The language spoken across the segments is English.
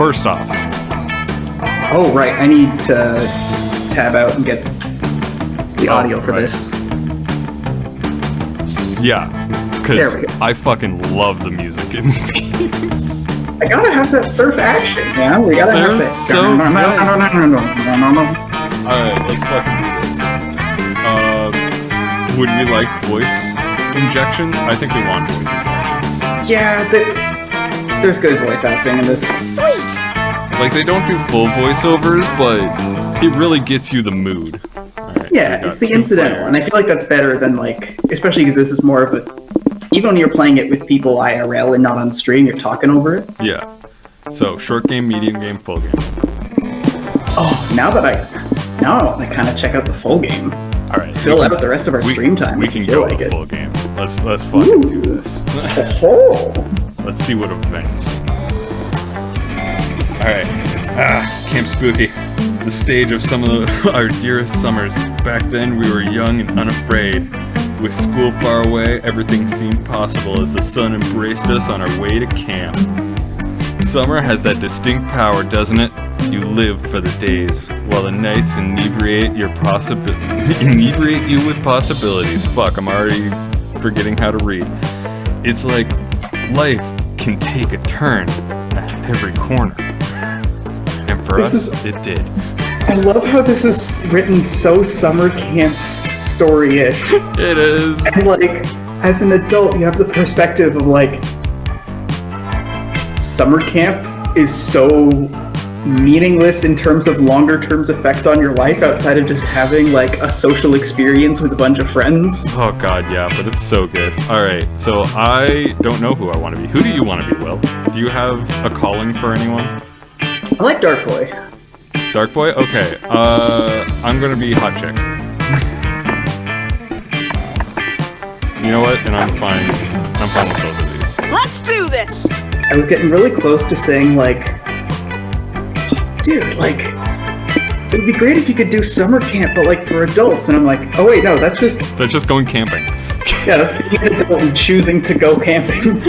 first off. Oh, right. I need to tab out and get the audio for this. Yeah, because I fucking love the music in these games. I gotta have that surf action, yeah? We gotta have that. So no. Alright, let's fucking do this. Would we like voice injections? I think we want voice injections. Yeah, there's good voice acting in this. Sweet! Like, they don't do full voiceovers, but it really gets you the mood. Right, yeah, it's the incidental, and I feel like that's better than, like, especially because this is more of a, even when you're playing it with people IRL and not on stream, you're talking over it. Yeah. So, short game, medium game, full game. Oh, now I want to kind of check out the full game. All right. Fill out the rest of our stream time. We can go like full game. Let's fucking do this. Let's see what events. Alright. Camp Spooky. The stage of some of our dearest summers. Back then we were young and unafraid. With school far away, everything seemed possible as the sun embraced us on our way to camp. Summer has that distinct power, doesn't it? You live for the days, while the nights inebriate you with possibilities. Fuck, I'm already forgetting how to read. It's like life can take a turn at every corner. And for us, it did. I love how this is written so summer camp story-ish. It is. And like, as an adult, you have the perspective of like, summer camp is so meaningless in terms of longer term's effect on your life outside of just having like a social experience with a bunch of friends. Oh god, yeah, but it's so good. Alright, so I don't know who I want to be. Who do you want to be, Will? Do you have a calling for anyone? I like Dark Boy. Dark Boy? Okay, I'm gonna be Hot Chick. You know what? And I'm fine with both of these. Let's do this! I was getting really close to saying like, dude, like, it would be great if you could do summer camp, but like for adults. And I'm like, oh wait, no, that's just going camping. Yeah, that's being an adult and choosing to go camping.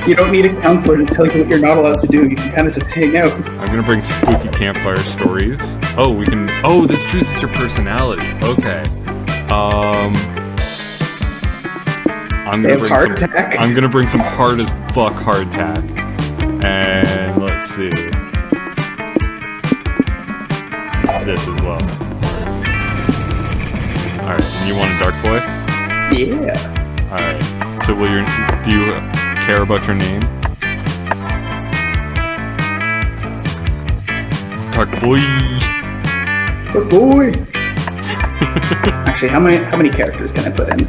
You don't need a counselor to tell you what you're not allowed to do. You can kind of just hang out. I'm gonna bring spooky campfire stories. Oh, this chooses your personality. Okay. I'm gonna bring some hard as fuck hardtack. And let's see. This as well. Alright, and you want a Dark Boy? Yeah. Alright, so do you care about your name? Dark Boy! Dark Boy! Actually, how many characters can I put in?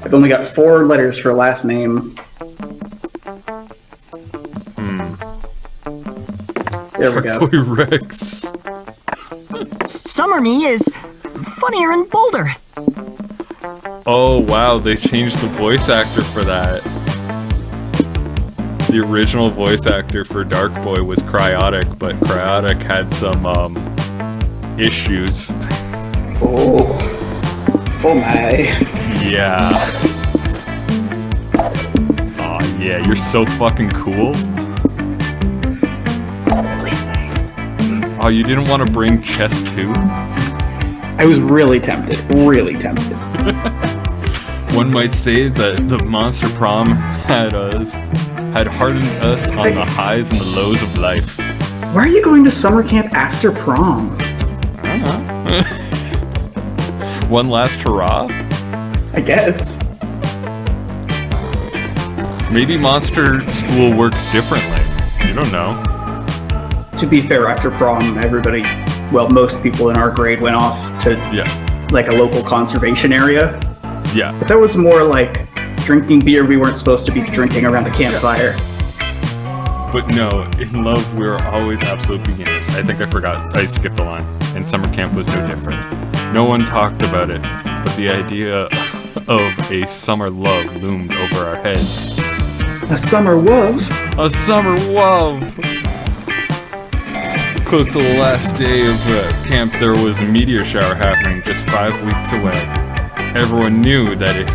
I've only got 4 letters for a last name. There we go. Boy Rex. Summer me is funnier and bolder. Oh wow, they changed the voice actor for that. The original voice actor for Dark Boy was Cryotic, but Cryotic had some issues. Oh my. Yeah. Aw, yeah, you're so fucking cool. Oh, you didn't want to bring chess too? I was really tempted. One might say that the Monster Prom had hardened us on the highs and the lows of life. Why are you going to summer camp after prom? I don't know. One last hurrah? I guess. Maybe Monster School works differently. You don't know. To be fair, after prom, most people in our grade went off to like a local conservation area. Yeah. But that was more like drinking beer we weren't supposed to be drinking around a campfire. But no, in love, we were always absolute beginners. I think I skipped the line. And summer camp was no different. No one talked about it, but the idea of a summer love loomed over our heads. A summer love? A summer love! Close to the last day of camp, there was a meteor shower happening just 5 weeks away. Everyone knew that if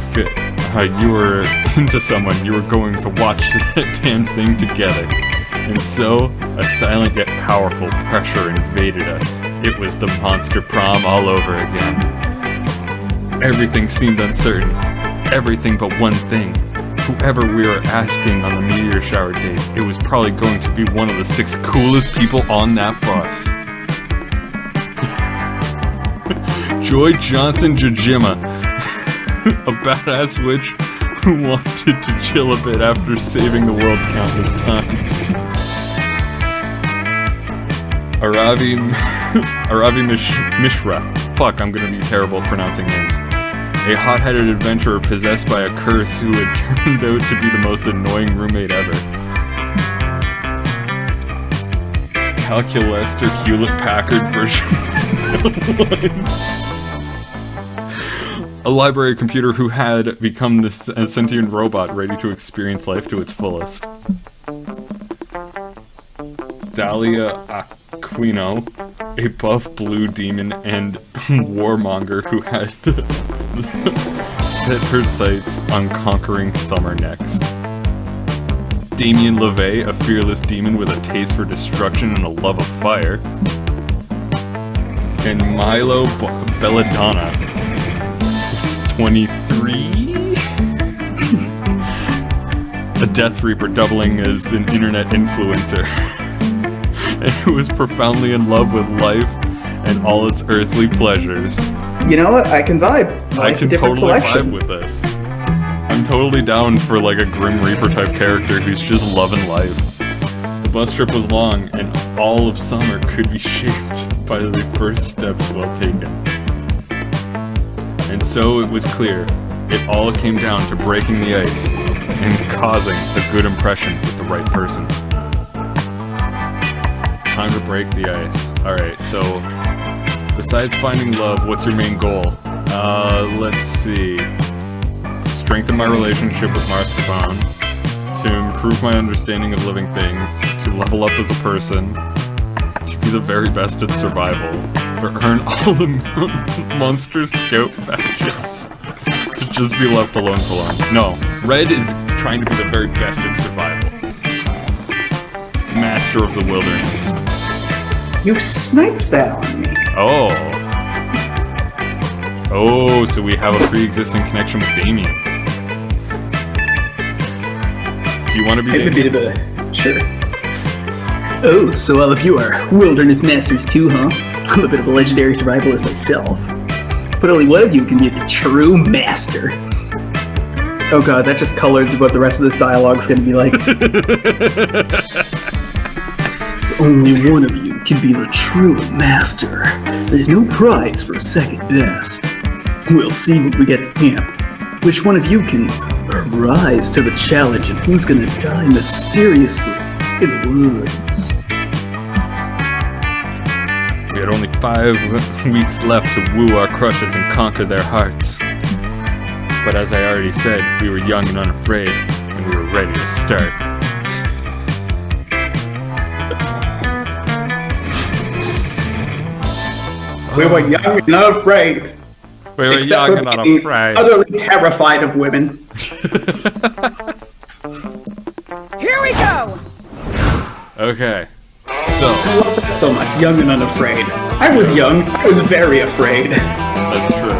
you were into someone, you were going to watch that damn thing together. And so, a silent yet powerful pressure invaded us. It was the monster prom all over again. Everything seemed uncertain. Everything but one thing. Whoever we were asking on the meteor shower date, it was probably going to be one of the 6 coolest people on that bus. Joy Johnson Jajima, a badass witch who wanted to chill a bit after saving the world countless times. Aravi Mishra. Fuck, I'm gonna be terrible at pronouncing names. A hot-headed adventurer possessed by a curse who had turned out to be the most annoying roommate ever. Calculester Hewlett-Packard version 1. A library computer who had become this sentient robot ready to experience life to its fullest. Dahlia Aquino, a buff blue demon and warmonger who had set her sights on conquering summer next. Damien LeVay, a fearless demon with a taste for destruction and a love of fire. And Milo Belladonna, who's 23? A Death Reaper doubling as an internet influencer. And who was profoundly in love with life and all its earthly pleasures. You know what? I can vibe. I can totally vibe with this. I'm totally down for like a Grim Reaper type character who's just loving life. The bus trip was long, and all of summer could be shaped by the first steps well taken. And so it was clear, it all came down to breaking the ice and causing a good impression with the right person. Time to break the ice. Alright, so besides finding love, what's your main goal? Let's see. Strengthen my relationship with Marzipan, to improve my understanding of living things, to level up as a person, to be the very best at survival, to earn all the monster scout badges, to just be left alone for long. No, Red is trying to be the very best at survival. Master of the wilderness. You sniped that on me. Oh, so we have a pre-existing connection with Damien. Do you want to be Damien? Sure. Oh, so all of you are wilderness masters too, huh? I'm a bit of a legendary survivalist myself. But only one of you can be the true master. Oh god, that just colored what the rest of this dialogue's gonna be like. Only one of you can be the true master. There's no prize for second best. We'll see when we get to camp. Which one of you can rise to the challenge and who's gonna die mysteriously in the woods? We had only 5 weeks left to woo our crushes and conquer their hearts. But as I already said, we were young and unafraid, and we were ready to start. We were young and unafraid. We were Except young for and being unafraid. utterly terrified of women. Here we go! Okay, so I love that so much. Young and unafraid. I was young. I was very afraid. that's true.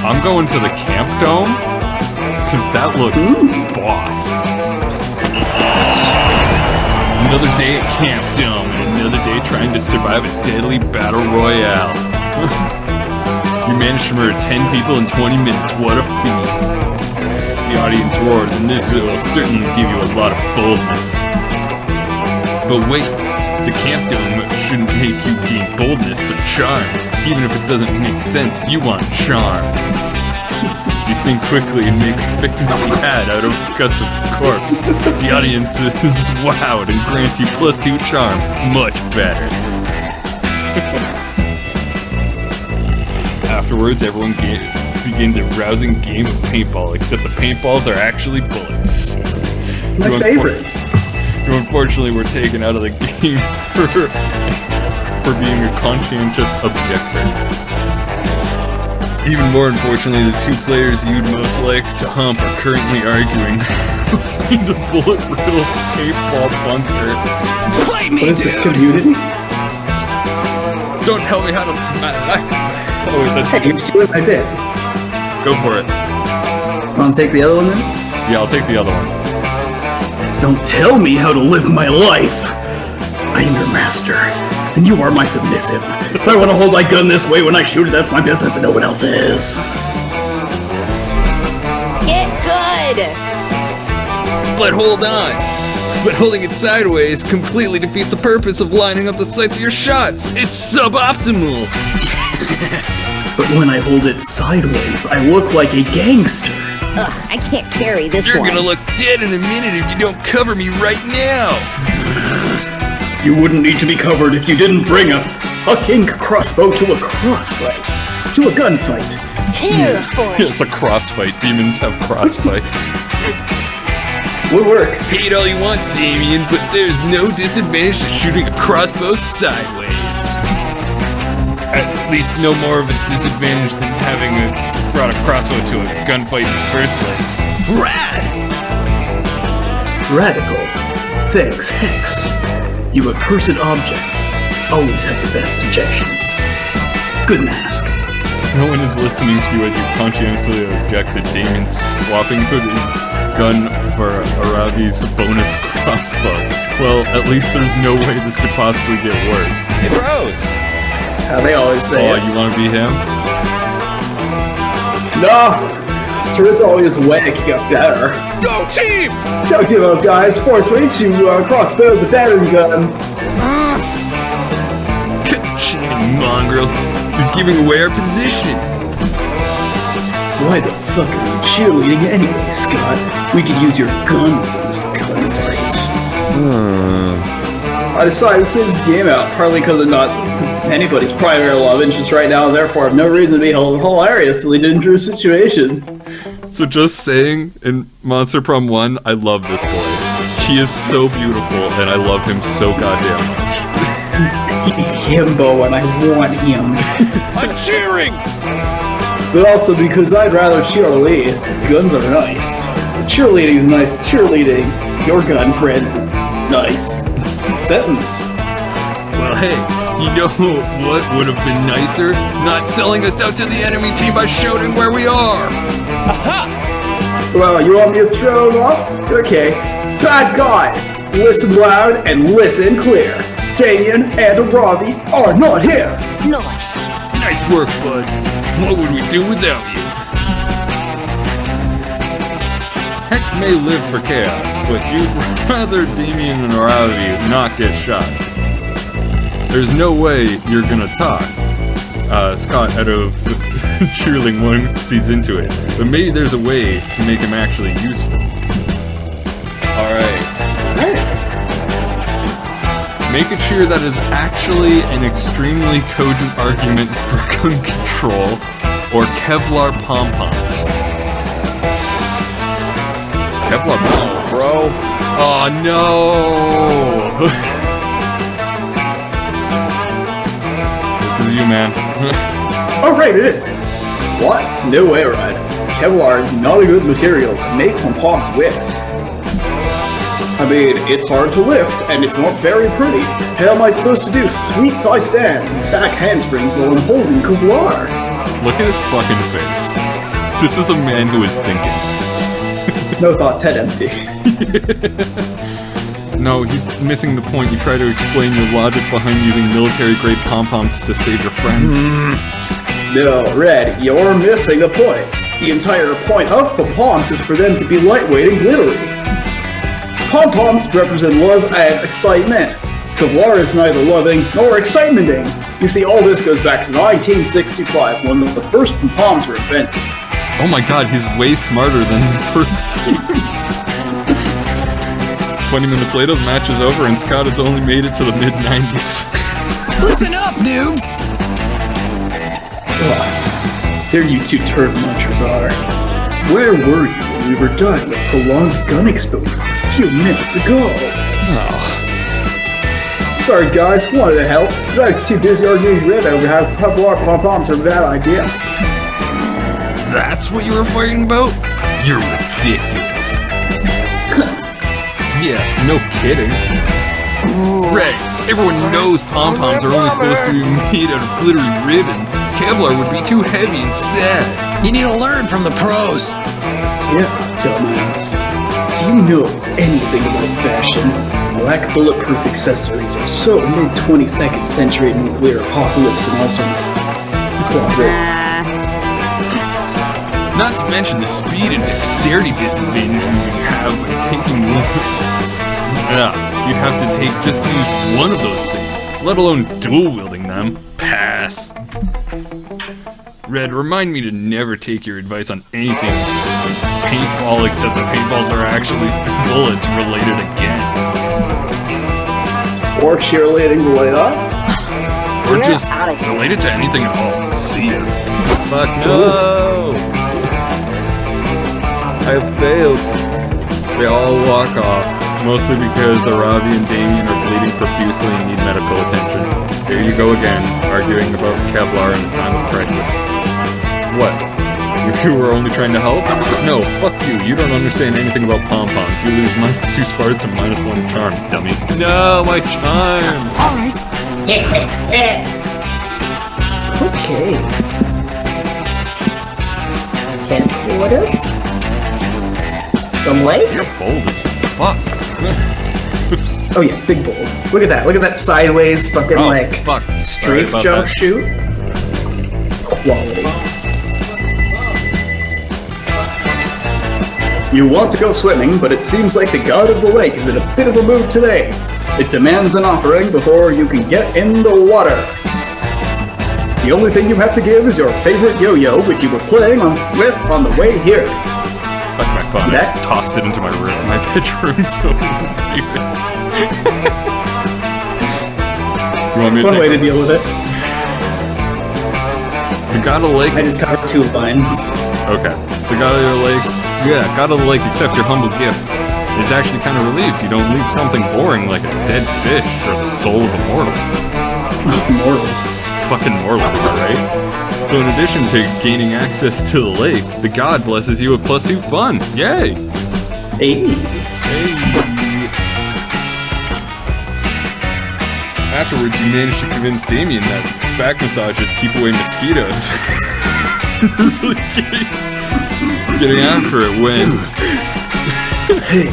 I'm going to the camp dome, because that looks boss. Another day at Camp Dome, and another day trying to survive a deadly battle royale. You managed to murder 10 people in 20 minutes, what a feat. The audience roars, and this will certainly give you a lot of boldness. But wait, the Camp Dome shouldn't make you gain boldness, but charm. Even if it doesn't make sense, you want charm. You think quickly and make a fancy hat out of guts of a corpse. The audience is wowed and grants you +2 charm. Much better. Afterwards, everyone begins a rousing game of paintball, except the paintballs are actually bullets. My favorite. You unfortunately were taken out of the game for being a conscientious objector. Even more unfortunately, the two players you'd most like to hump are currently arguing behind a bullet-riddled paintball bunker. Fight me, What is dude! this, community? Don't tell me how to... Oh, that's... Hey, you're stealing my bit. Go for it. Want to take the other one then? Yeah, I'll take the other one. Don't tell me how to live my life! I am your master, and you are my submissive. If I want to hold my gun this way when I shoot it, that's my business and no one else's. Get good! But hold on! But holding it sideways completely defeats the purpose of lining up the sights of your shots! It's suboptimal! But when I hold it sideways, I look like a gangster. Ugh, I can't carry this You're one. gonna look dead in a minute if you don't cover me right now! You wouldn't need to be covered if you didn't bring a fucking crossbow to a crossfight. To a gunfight. Here for it. It's a crossfight. Demons have crossfights. Would work. Hate all you want, Damien, but there's no disadvantage to shooting a crossbow sideways. At least no more of a disadvantage than having brought a crossbow to a gunfight in the first place. Rad! Radical. Thanks, Hex. You accursed objects always have the best suggestions. Good mask. No one is listening to you as you conscientiously object to Damien swapping his gun for Aravi's bonus crossbow. Well, at least there's no way this could possibly get worse. Hey, bros! That's how they always say Oh, it. you want to be him? No! There's always a way to get better. Go team! Don't give up, guys. 4-3 to crossbows and battery guns. Cut the chain, mongrel. You're giving away our position. Why the fuck are you cheerleading anyway, Scott? We could use your guns in this gunfight. I decided to sit this game out, partly because I'm not anybody's primary love interest right now, and therefore I have no reason to be hilariously dangerous situations. So just saying, in Monster Prom 1, I love this boy. He is so beautiful, and I love him so goddamn much. He's peak himbo, and I want him. I'm cheering! But also because I'd rather cheerlead. Guns are nice. Cheerleading is nice. Cheerleading your gun friends is nice. Sentence. Well, hey, you know what would have been nicer? Not selling us out to the enemy team by shouting where we are! Aha! Well, you want me to throw them off? Okay. Bad guys! Listen loud and listen clear. Damien and Ravi are not here! Nice. Nice work, bud. What would we do without you? Hex may live for chaos, but you'd rather Damien and Ravi not get shot. There's no way you're gonna talk. Scott, out of cheerling one, sees into it. But maybe there's a way to make him actually useful. Alright. Make a cheer that is actually an extremely cogent argument for gun control, or Kevlar pom-poms. Kevlar pom-poms? Bro. Oh no! This is you, man. Oh, right, it is! What? No way, Rod. Kevlar is not a good material to make pom-poms with. I mean, it's hard to lift, and it's not very pretty. How am I supposed to do sweet thigh stands and back handsprings while I'm holding Kevlar? Look at his fucking face. This is a man who is thinking. No thoughts, head empty. No, he's missing the point. You try to explain your logic behind using military-grade pom-poms to save your friends. No, Red, you're missing the point. The entire point of pom-poms is for them to be lightweight and glittery. Pom-poms represent love and excitement. Kevlar is neither loving nor excitementing. You see, all this goes back to 1965, when the first pom-poms were invented. Oh my god, he's way smarter than the first game. 20 minutes later, the match is over, and Scott has only made it to the mid-90s. Listen up, noobs! There you two turd munchers are. Where were you when we were done with prolonged gun exposure a few minutes ago? Oh. Sorry guys, wanted to help, but I was too busy arguing with Red over how Kevlar pom-poms are a bad idea. That's what you were fighting about? You're ridiculous. Yeah, no kidding. Red, everyone knows pom-poms are only supposed to be made out of glittery ribbon. Kevlar would be too heavy and sad. You need to learn from the pros. Yeah, dumbass. Do you know anything about fashion? Black bulletproof accessories are so mid-22nd century nuclear apocalypse and also closet. Not to mention the speed and dexterity disadvantage you have by taking one. You'd have to take just to use one of those things, let alone dual wielding them. Pass. Red, remind me to never take your advice on anything paintball, except the paintballs are actually bullets related again. Or cheerleading related. Or We're just outta here. related to anything at all. See ya. Fuck no! I failed. They all walk off, mostly because Aravi and Damien are bleeding profusely and need medical attention. Here you go again, arguing about Kevlar in a time of crisis. What? You were only trying to help? No, fuck you. You don't understand anything about pom-poms. You lose -2 sparts and -1 charm, dummy. No, my charm! Alright. Okay. Headquarters? The lake? You're bold as fuck. Oh yeah, big bold. Look at that. Look at that sideways fucking Oh, like fuck. strafe Sorry about jump that. shoot. Quality. You want to go swimming, but it seems like the god of the lake is in a bit of a mood today. It demands an offering before you can get in the water. The only thing you have to give is your favorite yo-yo, which you were playing with on the way here. Fuck my phone. I That- just tossed it into my room, my bedroom, so weird. You want me It's to one way to take deal with it. The god of the lake. I just covered 2 lines. Okay. The god of the lake. Yeah, god of the lake accepts your humble gift. It's actually kind of relieved you don't leave something boring like a dead fish for the soul of a mortal. Mortals. Fucking mortal, right? So in addition to gaining access to the lake, the god blesses you with +2 fun. Yay! Hey. Hey. Afterwards, you managed to convince Damien that back massages keep away mosquitoes. Really getting after it when... Hey,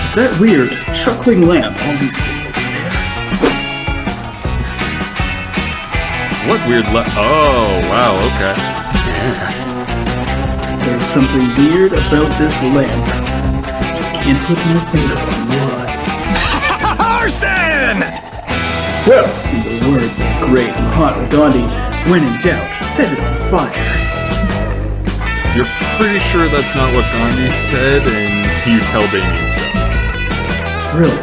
is that weird chuckling lamp always been over there? What weird oh, wow, okay. There's something weird about this lamp. Just can't put my finger on what. Arson! Well, in the words of great Mahatma Gandhi, when in doubt, set it on fire. You're pretty sure that's not what Gandhi said, and you tell Damien so. Really?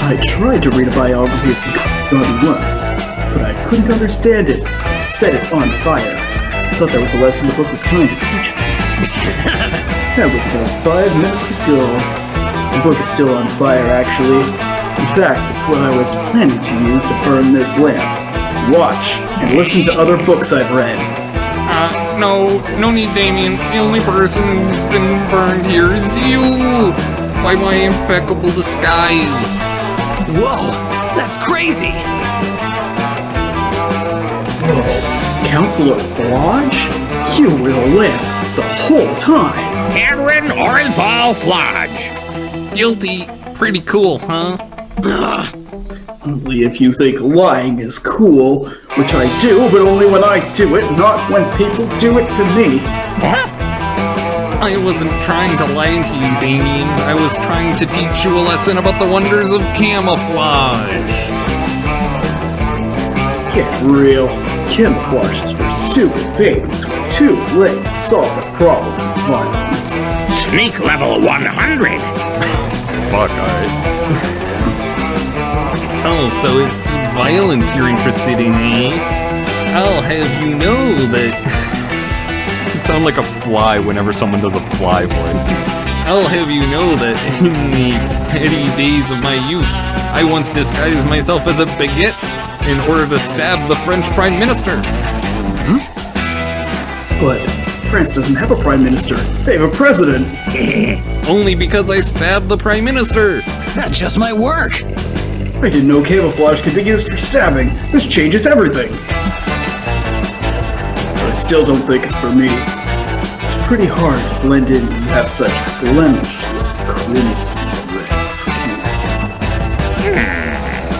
I tried to read a biography of Gandhi once, but I couldn't understand it, so I set it on fire. I thought that was the lesson the book was trying to teach me. That was about 5 minutes ago. The book is still on fire, actually. In fact, it's what I was planning to use to burn this lamp. Watch, and listen to other books I've read. No need, Damien. The only person who's been burned here is you! By my impeccable disguise. Whoa, that's crazy! Whoa, Counselor Flodge? You were the lamp the whole time. Cameron Orenthal Flodge. Guilty. Pretty cool, huh? Only if you think lying is cool, which I do, but only when I do it, not when people do it to me. What? I wasn't trying to lie to you, Damien. I was trying to teach you a lesson about the wonders of camouflage. Get real. Camouflage is for stupid babies who are too late to solve their problems of violence. Sneak level 100. Fuck, alright. Oh, so it's violence you're interested in, eh? I'll have you know that... You sound like a fly whenever someone does a fly voice. I'll have you know that in the heady days of my youth, I once disguised myself as a baguette in order to stab the French Prime Minister. But France doesn't have a prime minister. They have a president. Only because I stabbed the prime minister. That just might work. I didn't know camouflage could be used for stabbing. This changes everything. I still don't think it's for me. It's pretty hard to blend in and have such blemishless crimson red skin.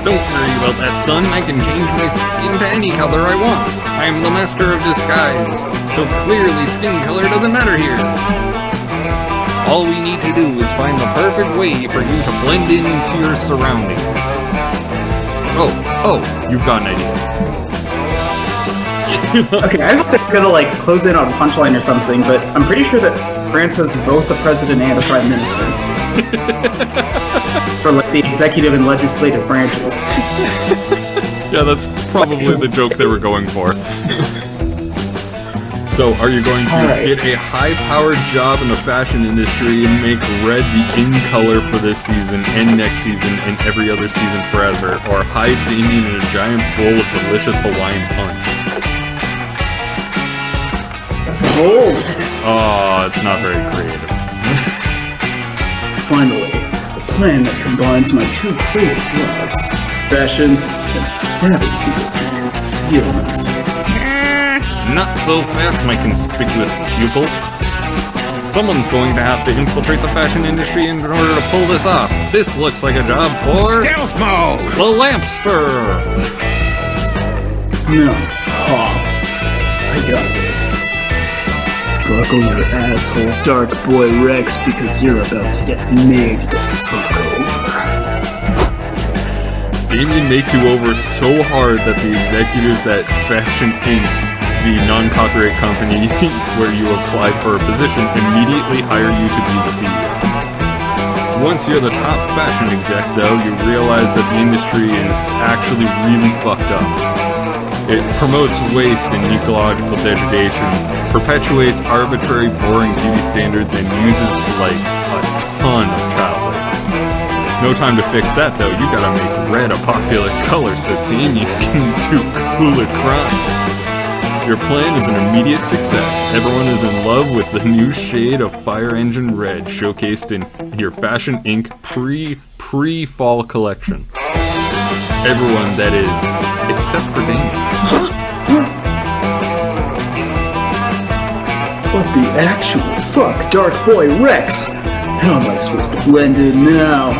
Don't worry about that, son. I can change my skin to any color I want. I am the master of disguise, so clearly skin color doesn't matter here. All we need to do is find the perfect way for you to blend into your surroundings. Oh, you've got an idea. Okay, I thought they were gonna like close in on a punchline or something, but I'm pretty sure that France has both a president and a prime minister. For like the executive and legislative branches. Yeah, that's probably the joke they were going for. So, are you going to get a high-powered job in the fashion industry and make red the in color for this season and next season and every other season forever, or hide Damien in a giant bowl of delicious Hawaiian punch? Oh, it's not very creative. Finally, a plan that combines my two greatest loves, fashion and stabbing people through concealment. Not so fast, my conspicuous pupil. Someone's going to have to infiltrate the fashion industry in order to pull this off. This looks like a job for... Stealth mode! The Lampster! No, Hobbs. I got this. Buckle your asshole, Dark Boy Rex, because you're about to get made the fuck over. Damien makes you over so hard that the executives at Fashion Inc., the non-copyright company where you applied for a position, immediately hire you to be the CEO. Once you're the top fashion exec, though, you realize that the industry is actually really fucked up. It promotes waste and ecological degradation, perpetuates arbitrary, boring beauty standards, and uses, like, a ton of child labor. No time to fix that, though. You gotta make red a popular color so Damien can do cooler crimes. Your plan is an immediate success. Everyone is in love with the new shade of Fire Engine Red showcased in your Fashion Inc. pre-fall collection. Everyone, that is, except for Damien. What the actual fuck, Dark Boy Rex? How am I supposed to blend in now?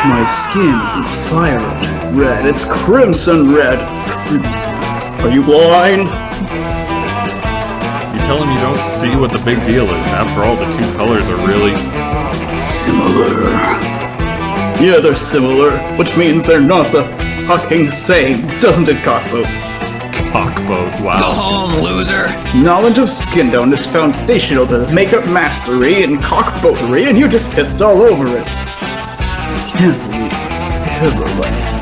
My skin isn't fire engine red, it's crimson red. Crimson. Are you blind? You tell him you don't see what the big deal is. After all, the two colors are really... Similar. Yeah, they're similar, which means they're not the fucking same, doesn't it, Cockboat? Cockboat, Go wow. home, loser. Knowledge of skin tone is foundational to makeup mastery and cockboatery, and you just pissed all over it. I can't believe I ever liked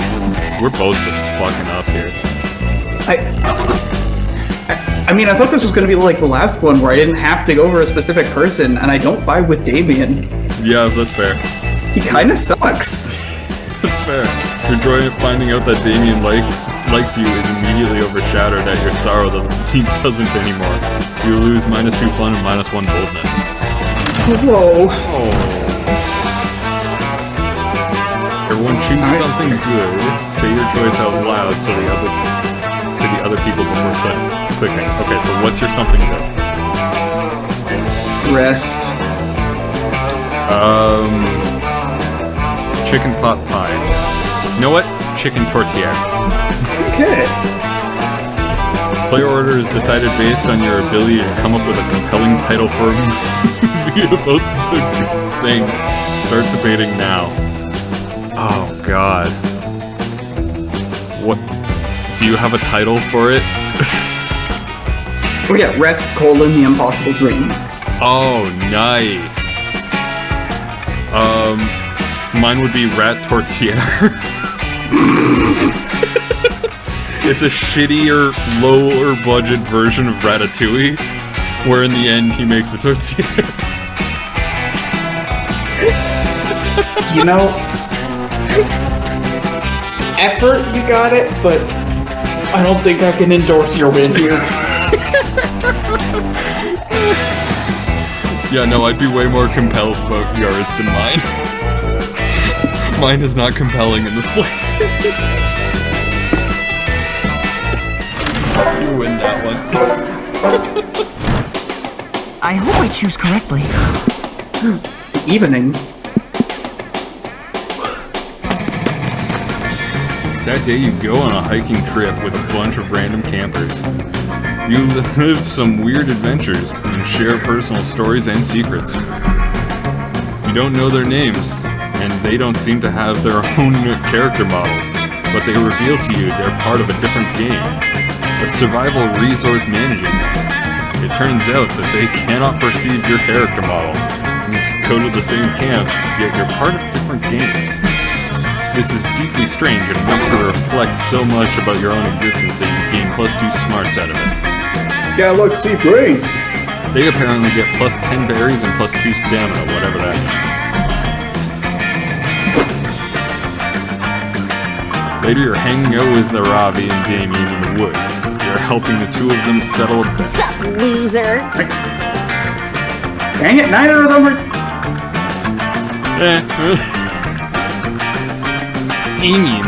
you. We're both just fucking up here. I mean, I thought this was going to be like the last one where I didn't have to go over a specific person, and I don't vibe with Damien. Yeah, that's fair. He kind of sucks. That's fair. Your joy of finding out that Damien liked you is immediately overshadowed at your sorrow that the team doesn't anymore. You lose -2 fun and -1 boldness. Whoa. Oh. Everyone choose something good. Say your choice out loud to the other people before clicking. Okay, so what's your something good? Rest. Chicken pot pie. You know what? Chicken tortilla. Okay. Player order is decided based on your ability to come up with a compelling title for a movie about the thing. Start debating now. Oh god. What? Do you have a title for it? Oh yeah, Rest, the Impossible Dream. Oh, nice. Mine would be Rat Tortilla. It's a shittier, lower budget version of Ratatouille, where in the end he makes the tortilla. You know, effort, you got it, but I don't think I can endorse your win here. Yeah, no, I'd be way more compelled about yours than mine. Mine is not compelling in the slightest. You win that one. I hope I choose correctly. The evening. That day you go on a hiking trip with a bunch of random campers. You live some weird adventures and share personal stories and secrets. You don't know their names, and they don't seem to have their own character models, but they reveal to you they're part of a different game, a survival resource managing game. It turns out that they cannot perceive your character model. You go to the same camp, yet you're part of different games. This is deeply strange and makes you reflect so much about your own existence that you gain +2 smarts out of it. Galaxy brain. They apparently get +10 berries and +2 stamina, whatever that means. Later you're hanging out with Ravi and Damien in the woods. You're helping the two of them settle a bet. What's up, loser? Dang it, neither of them are... Damien,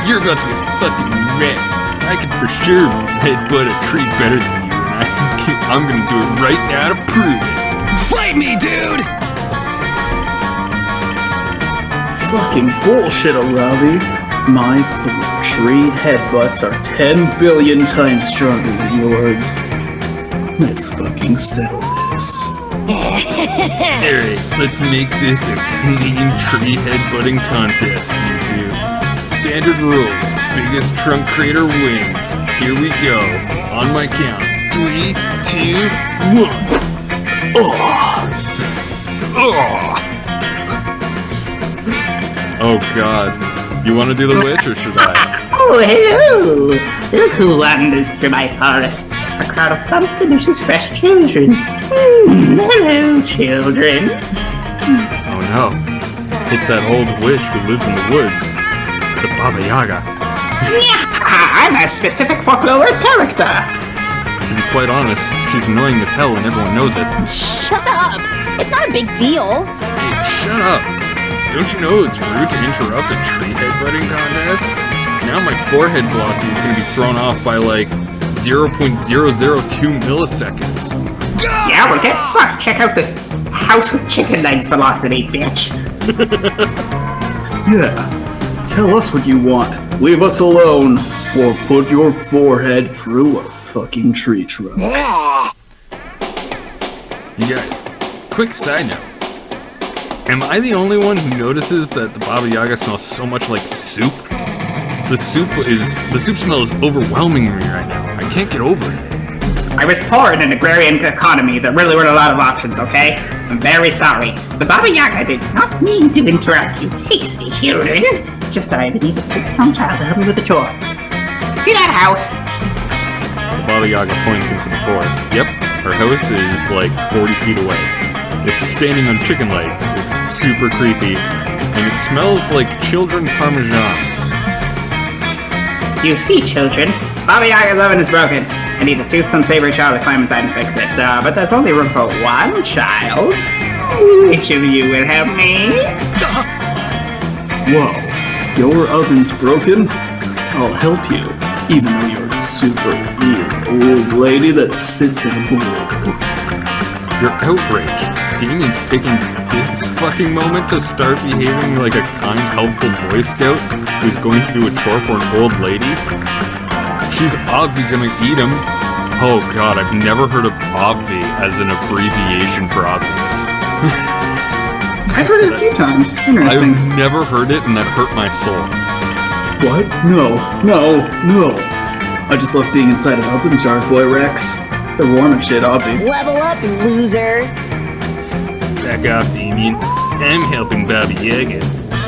you're about to get fucking wrecked. I can for sure headbutt a tree better than you, and I'm gonna do it right now to prove it. Fight me, dude! Fucking bullshit, Ravi. My 3 headbutts are 10 billion times stronger than yours. Let's fucking settle this. Alright, let's make this a clean tree headbutting contest, you two. Standard rules. Biggest trunk crater wins. Here we go. On my count. 3, 2, 1. Oh god. You want to do the witch or should I? Oh, hello! Look who wanders through my forests. A crowd of plump, delicious, fresh children. Hello, children. Oh no. It's that old witch who lives in the woods. The Baba Yaga. I'm a specific folklore character. To be quite honest, she's annoying as hell and everyone knows it. Shut up! It's not a big deal. Hey, shut up! Don't you know it's rude to interrupt a tree headbutting contest? Now my forehead velocity is going to be thrown off by like 0.002 milliseconds. Yeah, well, get fucked. Check out this house with chicken legs velocity, bitch. Yeah. Tell us what you want. Leave us alone, or put your forehead through a fucking tree trunk. You guys, quick side note. Am I the only one who notices that the Baba Yaga smells so much like soup? The soup smell is overwhelming me right now. I can't get over it. I was poor in an agrarian economy. There really weren't a lot of options, okay? I'm very sorry. The Baba Yaga did not mean to interrupt you, tasty children. It's just that I need a big, strong child to help me with the chore. See that house? The Baba Yaga points into the forest. Yep, her house is like 40 feet away. It's standing on chicken legs. It's super creepy, and it smells like children parmesan. You see, children, Baba Yaga's oven is broken. I need a toothsome savory child to climb inside and fix it. But there's only room for one child. Which of you will help me? Whoa, your oven's broken? I'll help you, even though you're a super weird old lady that sits in a bowl. You're outraged. Damien's picking this fucking moment to start behaving like a kind, helpful Boy Scout who's going to do a chore for an old lady. She's obviously gonna eat him. Oh god, I've never heard of obvi as an abbreviation for obvious. I've heard it a few times. Interesting. I've never heard it and that hurt my soul. What? No. I just love being inside of ovens, Dark Boy Rex. They're warm and shit, obvi. Level up, loser. Back off, Damien. I'm helping Baba Yaga.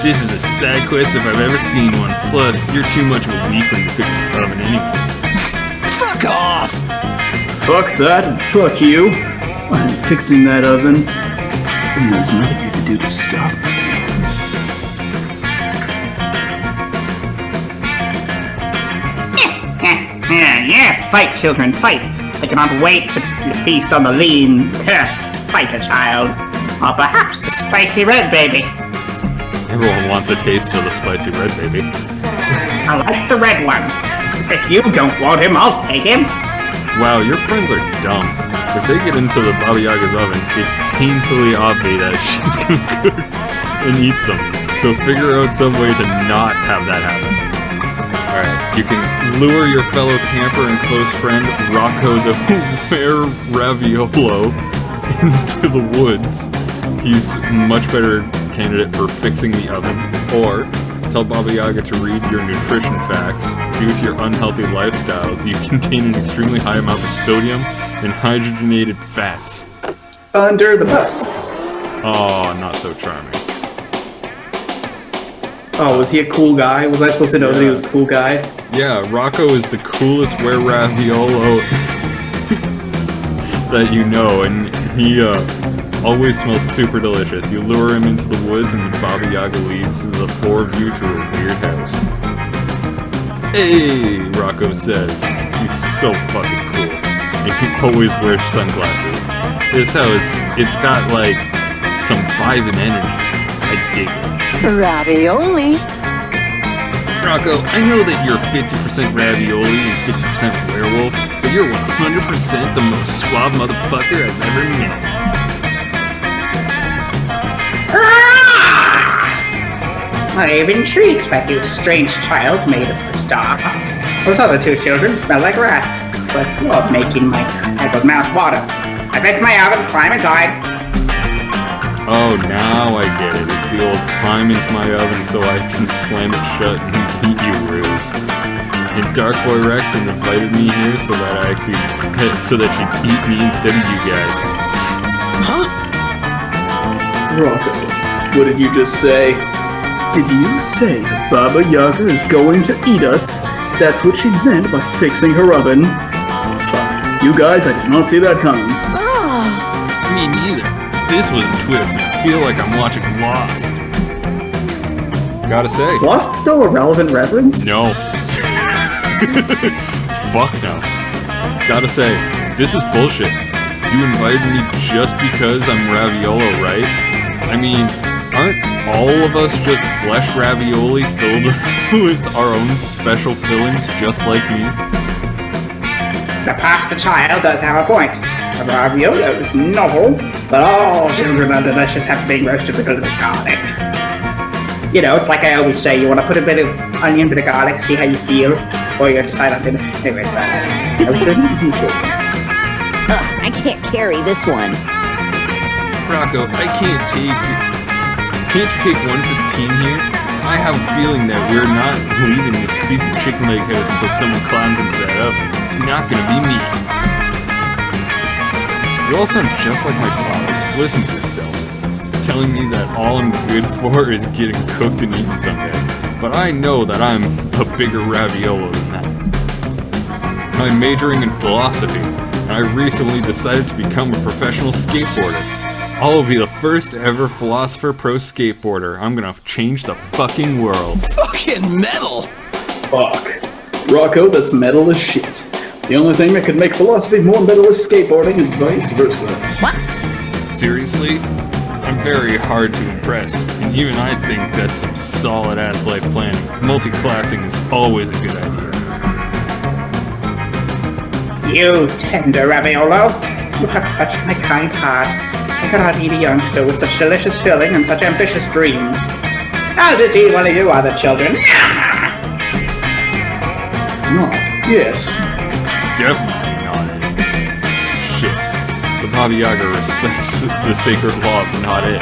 This is a side quest if I've ever seen one. Plus, you're too much of a weakling to fix the oven anyway. Fuck off! Fuck that and fuck you. I'm fixing that oven, and there's nothing you can do to stop me. Yes, fight, children, fight. I cannot wait to feast on the lean, cursed fighter child. Or perhaps the spicy red baby. Everyone wants a taste of the spicy red baby. I like the red one. If you don't want him, I'll take him. Wow, your friends are dumb. If they get into the Baba Yaga's oven, it's painfully obvious that she's gonna cook and eat them. So figure out some way to not have that happen. Alright, you can lure your fellow camper and close friend, Rocco the Were-Raviolo, into the woods. He's much better candidate for fixing the oven. Or tell Baba Yaga to read your nutrition facts. Due to your unhealthy lifestyles, you contain an extremely high amount of sodium and hydrogenated fats. Under the bus. Oh, not so charming. Oh, was he a cool guy? Was I supposed to know that he was a cool guy? Yeah, Rocco is the coolest Were-Raviolo that you know, and he always smells super delicious. You lure him into the woods and Baba Yaga leads the four of you to a weird house. Hey, Rocco says. He's so fucking cool. And he always wears sunglasses. This house, it's got like some vibe and energy. I dig it. Ravioli. Rocco, I know that you're 50% ravioli and 50% werewolf, but you're 100% the most suave motherfucker I've ever met. I'm intrigued by you, strange child made of the star. Those other two children smell like rats, but you're making my mouth water. I fix my oven, climb inside. Oh, now I get it. It's the old climb into my oven so I can slam it shut and eat you ruse. And Dark Boy Rex invited me here so that she'd eat me instead of you guys. Rocco, what did you just say? Did you say that Baba Yaga is going to eat us? That's what she meant by fixing her oven? Fuck. You guys, I did not see that coming. Me neither. This was a twist, and I feel like I'm watching Lost. Gotta say. Is Lost still a relevant reference? No. Fuck no. Gotta say, this is bullshit. You invited me just because I'm Raviolo, right? I mean, aren't all of us just flesh ravioli filled with our own special fillings just like me? The pasta child does have a point. A raviolo is novel, but all children are delicious after being roasted with a little garlic. You know, it's like I always say, you want to put a bit of onion, bit of garlic, see how you feel, or you decide on dinner. Anyways, I was good. Ugh, I can't carry this one. Rocco, Can't you take one for the team here? I have a feeling that we're not leaving this creepy chicken leg house until someone climbs into that oven. It's not gonna be me. You all sound just like my father. Listen to yourselves. Telling me that all I'm good for is getting cooked and eaten someday. But I know that I'm a bigger raviolo than that. I'm majoring in philosophy, and I recently decided to become a professional skateboarder. I'll be the first ever Philosopher Pro skateboarder. I'm gonna change the fucking world. Fucking metal! Fuck. Rocco, that's metal as shit. The only thing that could make philosophy more metal is skateboarding and vice versa. What? Seriously? I'm very hard to impress, and even I think that's some solid-ass life planning. Multi-classing is always a good idea. You tender raviolo, you have touched my kind heart. I cannot eat a youngster with such delicious filling and such ambitious dreams. I'll just eat one of you other children. Not. Yes. Definitely not it. Shit. The Baba Yaga respects the sacred law of not it,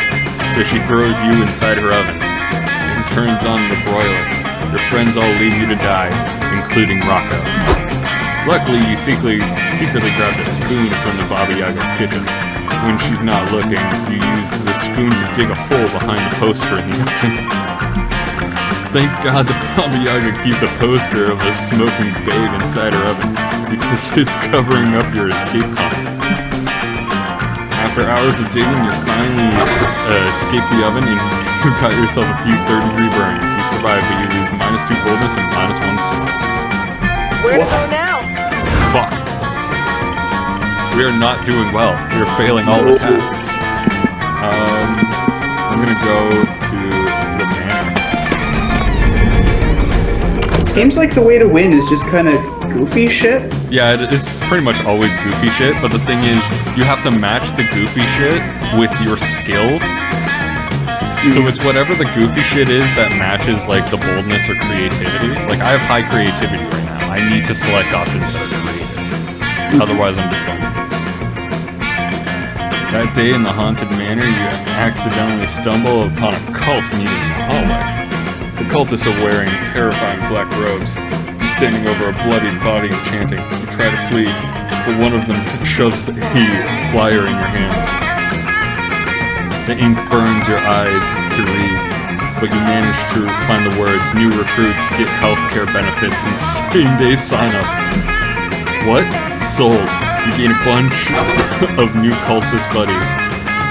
so she throws you inside her oven and turns on the broiler. Your friends all leave you to die, including Rocco. Luckily, you secretly grabbed a spoon from the Baba Yaga's kitchen. When she's not looking, you use the spoon to dig a hole behind the poster in the oven. Thank God the Baba Yaga keeps a poster of a smoking babe inside her oven, because it's covering up your escape tunnel. After hours of digging, you finally escape the oven and you got yourself a few third-degree burns. You survive, but you lose -2 boldness and -1 smartness. Where to go now? We are not doing well. We are failing all the tasks. I'm gonna go to the manor. It seems like the way to win is just kind of goofy shit. Yeah, it's pretty much always goofy shit, but the thing is, you have to match the goofy shit with your skill. So it's whatever the goofy shit is that matches, like, the boldness or creativity. Like, I have high creativity right now. I need to select options that are creative. Otherwise, I'm just going to lose. That day in the haunted manor, you accidentally stumble upon a cult meeting in the hallway. The cultists are wearing terrifying black robes and standing over a bloodied body and chanting. You try to flee, but one of them shoves a flyer in your hand. The ink burns your eyes to read, but you manage to find the words, new recruits get healthcare benefits and same-day sign-up. What? Sold. You gain a bunch of new cultist buddies,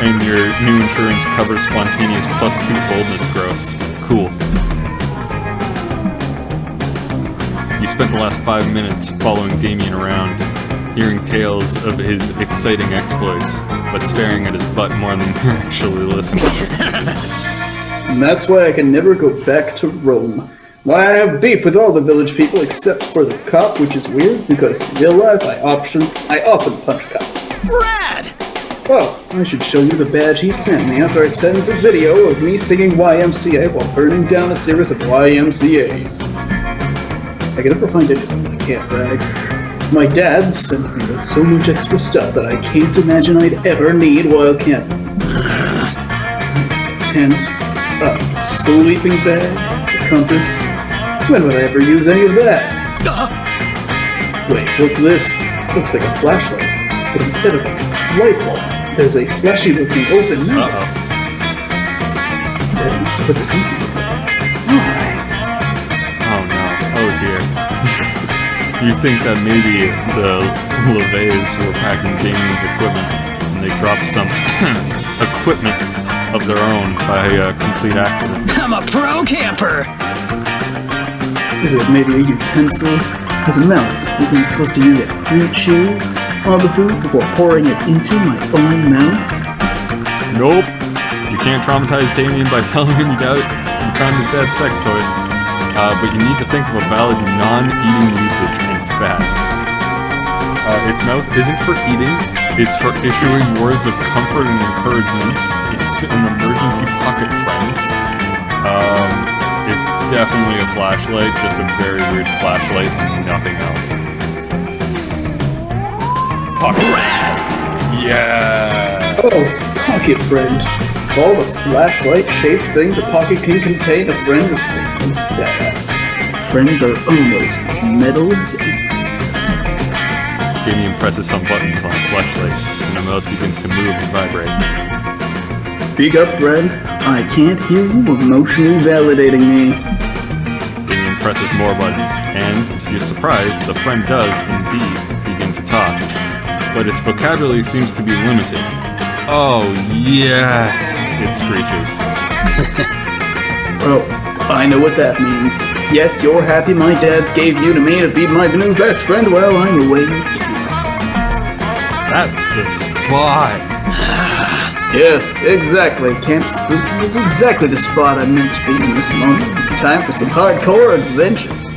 and your new insurance covers spontaneous +2 boldness growths. Cool. You spent the last 5 minutes following Damien around, hearing tales of his exciting exploits, but staring at his butt more than actually listening. And that's why I can never go back to Rome. Why I have beef with all the village people except for the cop, which is weird, because in real life I often punch cops. Rad! Oh, I should show you the badge he sent me after I sent a video of me singing YMCA while burning down a series of YMCAs. I can never find anything I can't brag. My dad sent me with so much extra stuff that I can't imagine I'd ever need while camping. Tent, a sleeping bag, a compass. When would I ever use any of that? Wait, what's this? Looks like a flashlight, but instead of a light bulb, there's a flashy-looking open mirror. I must put this in here. Why? Oh no. Oh dear. You think that maybe the Lovins were packing Damien's equipment and they dropped some equipment of their own by a complete accident. I'm a pro camper! Is it maybe a utensil? Has a mouth. Maybe I'm supposed to use it to chew all the food before pouring it into my own mouth? Nope. You can't traumatize Damien by telling him you doubt it. You found his dad's sex toy. But you need to think of a valid non-eating usage and fast. Its mouth isn't for eating, it's for issuing words of comfort and encouragement. It's an emergency pocket friend. It's definitely a flashlight, just a very weird flashlight and nothing else. Pocket Rad! Yeah! Oh, pocket friend. Of all the flashlight-shaped things a pocket can contain, a friend is the most badass. Friends are almost as metal as enemies. Damien presses some buttons on the flashlight, and the mouth begins to move and vibrate. Speak up, friend. I can't hear you emotionally validating me. Damien presses more buttons, and, to your surprise, the friend does, indeed, begin to talk. But its vocabulary seems to be limited. Oh, yes, it screeches. Oh, I know what that means. Yes, you're happy my dad's gave you to me to be my new best friend while I'm away. That's the spot. Yes, exactly. Camp Spooky is exactly the spot I'm meant to be in this moment. Time for some hardcore adventures.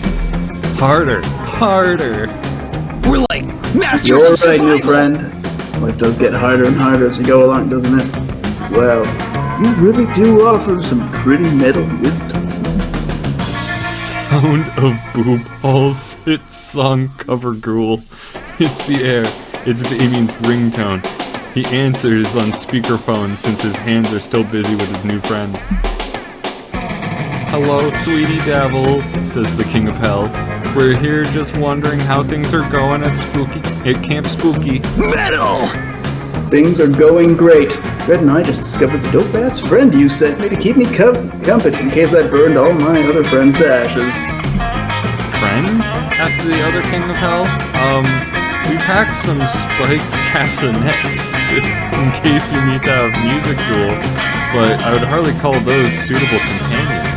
Harder, harder. We're like masters You're of right, survival. new friend. Life does get harder and harder as we go along, doesn't it? Well, you really do offer some pretty metal wisdom. Sound of boob holes. It's song cover gruel. It's the air. It's Damien's ringtone. He answers on speakerphone since his hands are still busy with his new friend. Hello, sweetie devil, says the King of Hell. We're here just wondering how things are going at Camp Spooky. Metal! Things are going great. Red and I just discovered the dope-ass friend you sent me to keep me company in case I burned all my other friends to ashes. Friend? That's the other King of Hell? We packed some spiked castanets in case you need to have music duel, but I would hardly call those suitable companions.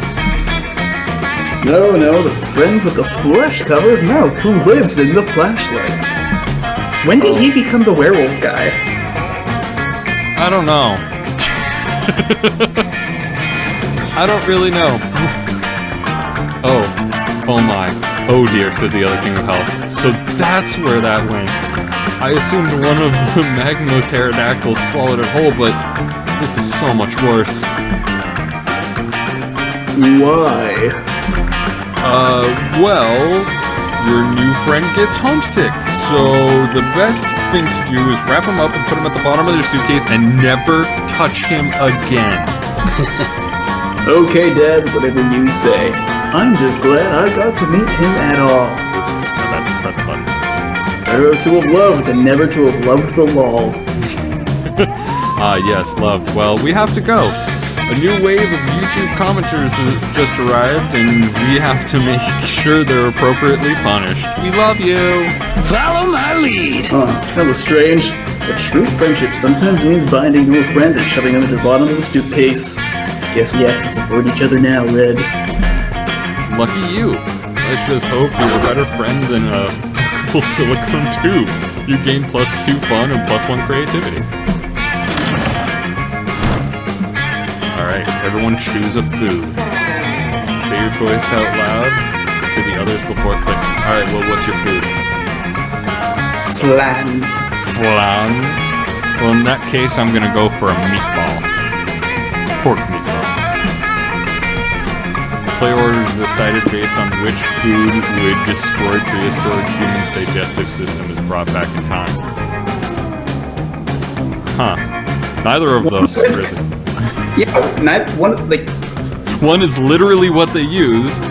No, the friend with the flesh-covered mouth who lives in the flashlight. When did he become the werewolf guy? I don't know. I don't really know. Oh my. Oh dear, says the other King of Hell. So that's where that went. I assumed one of the Magmo-pterodactyls swallowed it whole, but this is so much worse. Why? Well, your new friend gets homesick, so the best thing to do is wrap him up and put him at the bottom of your suitcase and never touch him again. Okay, Dad, whatever you say. I'm just glad I got to meet him at all. Oops, I meant to press the button. Better to have loved than never to have loved the lol. Yes, loved. Well, we have to go. A new wave of YouTube commenters has just arrived, and we have to make sure they're appropriately punished. We love you! Follow my lead. Huh, that was strange. But true friendship sometimes means binding to a friend and shoving them into the bottom of the suitcase. Guess we have to support each other now, Red. Lucky you. Let's just hope you're a better friend than a full silicone tube. You gain +2 fun and +1 creativity. Alright, everyone choose a food. Say your choice out loud to the others before clicking. Alright, well, what's your food? Flan. Flan? Well, in that case, I'm gonna go for a meatball. Pork meatball. Play order is decided based on which food would destroy prehistoric humans' digestive system is brought back in time. Huh. Neither of those are really. Yeah, One is literally what they used.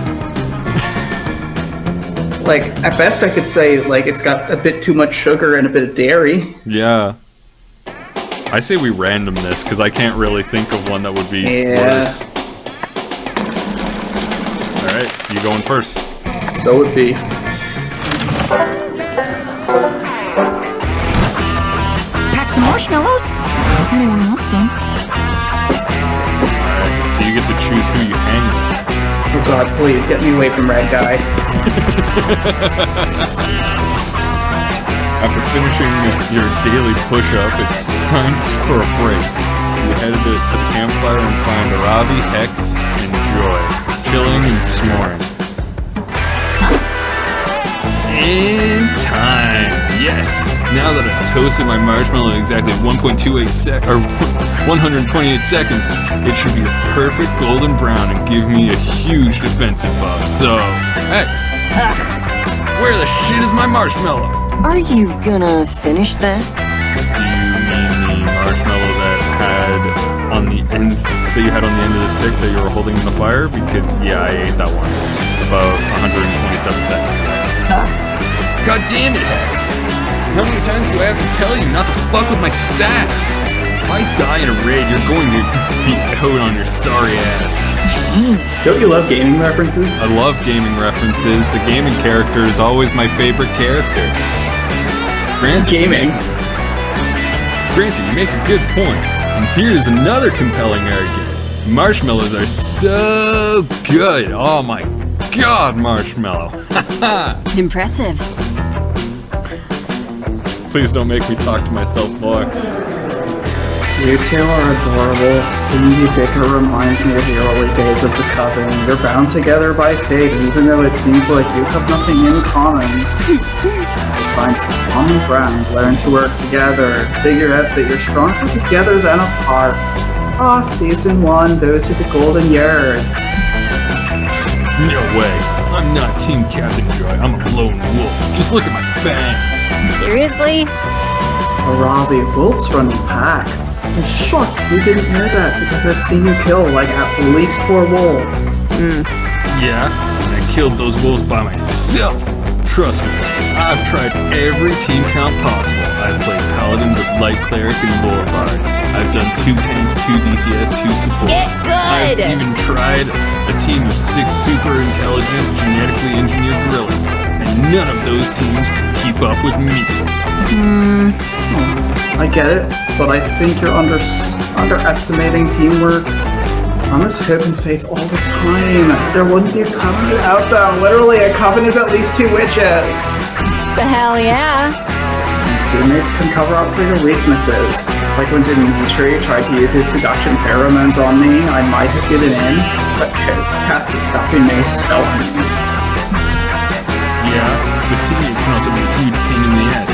like at best I could say like it's got a bit too much sugar and a bit of dairy. Yeah. I say we random this, because I can't really think of one that would be worse. Alright, you going first. So it be. Pack some marshmallows? If anyone wants some. Alright, so you get to choose who you hang with. Oh god, please get me away from Red Guy. After finishing your daily push-up, it's time for a break. You head to the campfire and find Ravi, Hex, and Joy, chilling and snoring. In time! Yes! Now that I've toasted my marshmallow in exactly 1.28 128 seconds, it should be the perfect golden brown and give me a huge defensive buff. So, hey! Where the shit is my marshmallow? Are you gonna finish that? Do you mean the marshmallow that you had on the end of the stick that you were holding in the fire? Because, yeah, I ate that one about 127 seconds ago. God damn it, Hex! How many times do I have to tell you not to fuck with my stats? If I die in a raid, you're going to be out on your sorry ass. Don't you love gaming references? I love gaming references. The gaming character is always my favorite character. Granted, you make a good point. And here's another compelling argument. Marshmallows are so good. Oh my god, marshmallow. Impressive. Please don't make me talk to myself more. You two are adorable. Seeing you bicker reminds me of the early days of the Coven. You're bound together by fate, and even though it seems like you have nothing in common, you find some common ground, learn to work together, figure out that you're stronger together than apart. Ah, Season 1, those are the golden years. No way. I'm not Team Captain Joy. I'm a lone wolf. Just look at my fangs. Seriously? Ravi, wolves run in packs. I'm shocked you didn't know that because I've seen you kill like at least 4 wolves. Yeah, and I killed those wolves by myself. Trust me, I've tried every team count possible. I've played Paladin with Light Cleric and Lore Bard. I've done 2 tanks, 2 DPS, 2 support. Get good! I've even tried a team of 6 super intelligent, genetically engineered gorillas, and none of those teams could keep up with me. I get it, but I think you're underestimating teamwork. Promise, hope, and faith all the time. There wouldn't be a coven without them. Literally, a coven is at least 2 witches. Hell yeah. teammates can cover up for your weaknesses. Like when Dimitri tried to use his seduction pheromones on me, I might have given in, but cast a stuffing mace spell on me. Yeah, but teammates can also be a huge pain in the ass.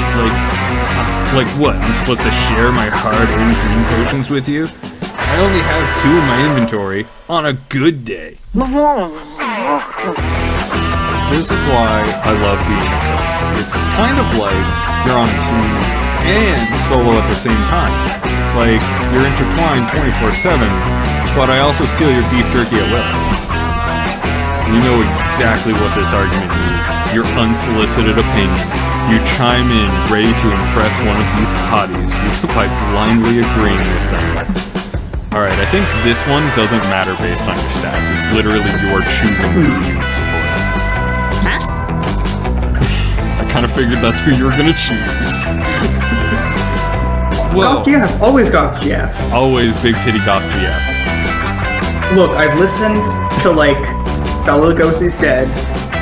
Like what? I'm supposed to share my hard-earned dream potions with you? I only have 2 in my inventory on a good day. This is why I love being close. It's kind of like you're on a team and solo at the same time. Like, you're intertwined 24/7, but I also steal your beef jerky at will. You know exactly what this argument needs. Your unsolicited opinion. You chime in, ready to impress one of these hotties by blindly agreeing with them. Alright, I think this one doesn't matter based on your stats. It's literally your choosing who you would support. I kind of figured that's who you were gonna choose. Goth GF, always Goth GF. Always Big Titty Goth GF. Look, I've listened to, like, Bela Lugosi's Dead,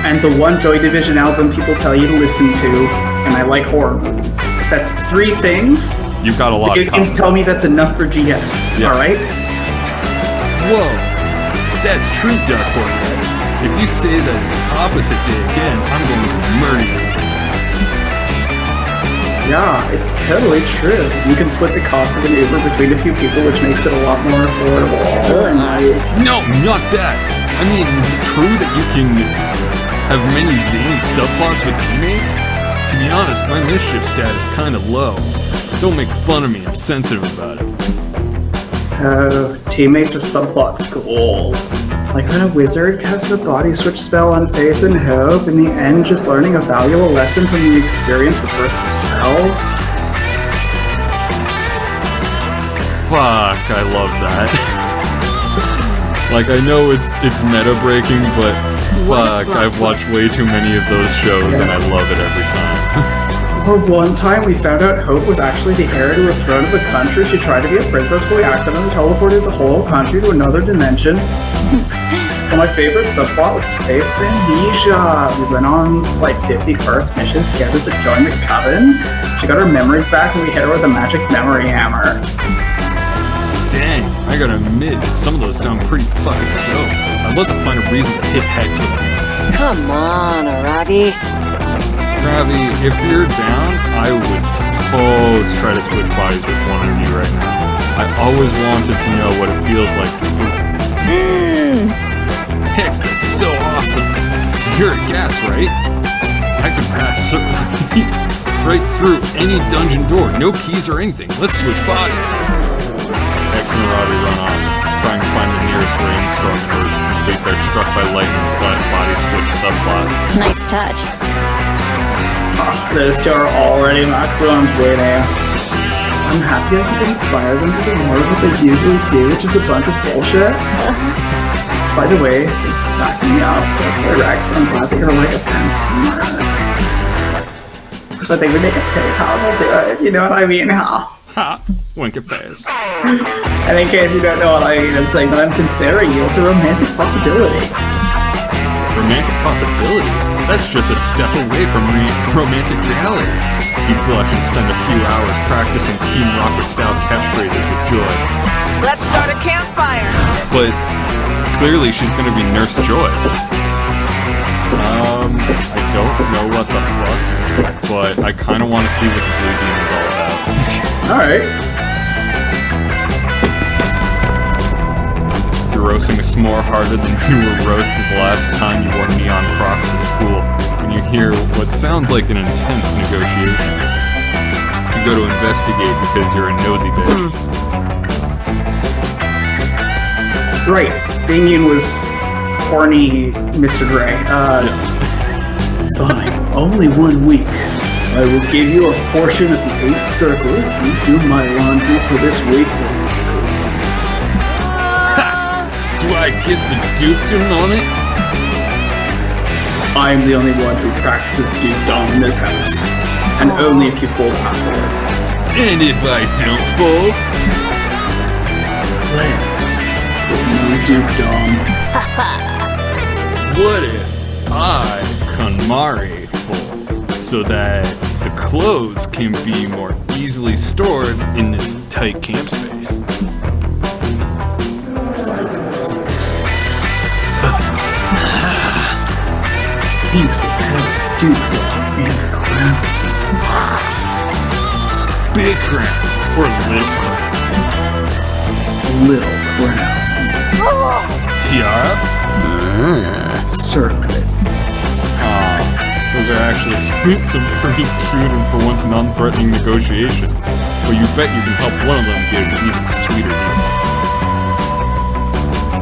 and the one Joy Division album people tell you to listen to, and I like horror movies. That's 3 things. You've got a lot of games tell me that's enough for GF, yeah. Alright? Whoa, that's true, Dark Horse guys. If you say that opposite day again, I'm going to murder you. Yeah, it's totally true. You can split the cost of an Uber between a few people, which makes it a lot more affordable. And No, not that. I mean, is it true that you can have many zany subplots with teammates? To be honest, my mischief stat is kind of low. Don't make fun of me, I'm sensitive about it. Teammates are subplot gold. Like when a wizard casts a body switch spell on Faith and Hope, in the end just learning a valuable lesson from the experience reverse the spell. Fuck, I love that. Like, I know it's meta breaking, but fuck, I've watched way too many of those shows and I love it every time. Or one time we found out Hope was actually the heir to a throne of a country. She tried to be a princess, but we accidentally teleported the whole country to another dimension. Well, my favorite subplot was Faith's amnesia. We went on like 51st missions together to join the Coven. She got her memories back and we hit her with a magic memory hammer. Dang, I gotta admit, some of those sound pretty fucking dope. I'd love to find a reason to hit heads with them. Come on, Aravi. Ravi, if you're down, I would try to switch bodies with one of you right now. I always wanted to know what it feels like to move. Hex, that's so awesome. You're a gas, right? I could pass right through any dungeon door, no keys or anything. Let's switch bodies. Hex and Ravi run off, trying to find the nearest rainstorm in order to complete their struck by lightning / body switch subplot. Nice touch. Those 2 are already maximum Zeta. I'm happy I could inspire them to do more of what they usually do, which is a bunch of bullshit. By the way, thanks for backing me up. Rex, I'm glad that you're like a fan of teamwork. Because I think we make a pretty powerful duo, if you know what I mean, huh? Ha! Wink at face. And in case you don't know what I mean, I'm saying that I'm considering you as a romantic possibility. Romantic possibility? That's just a step away from romantic reality. You blush and spend a few hours practicing Team Rocket-style catchphrases with Joy. Let's start a campfire! But clearly she's gonna be Nurse Joy. I don't know what the fuck, but I kinda wanna see what the Blue Demon's all about. Alright. You're roasting a s'more harder than you were roasted the last time you wore neon Crocs to school, and you hear what sounds like an intense negotiation. You go to investigate because you're a nosy bitch. Right. Damien was horny Mr. Gray. Fine, only 1 week. I will give you a portion of the 8th circle if you do my laundry for this week. Do I get the dukedom on it? I am the only one who practices dukedom in this house. And only if you fold afterward. And if I don't fold? Land with no dukedom. What if I, Konmari, fold? So that the clothes can be more easily stored in this tight camp space. Silence. Piece of head, dukedom, and crown. Big crown or little crown? Little crown. Tiara? Circlet. Those are actually some pretty cute and for once non-threatening negotiations. But you bet you can help one of them get an even sweeter deal.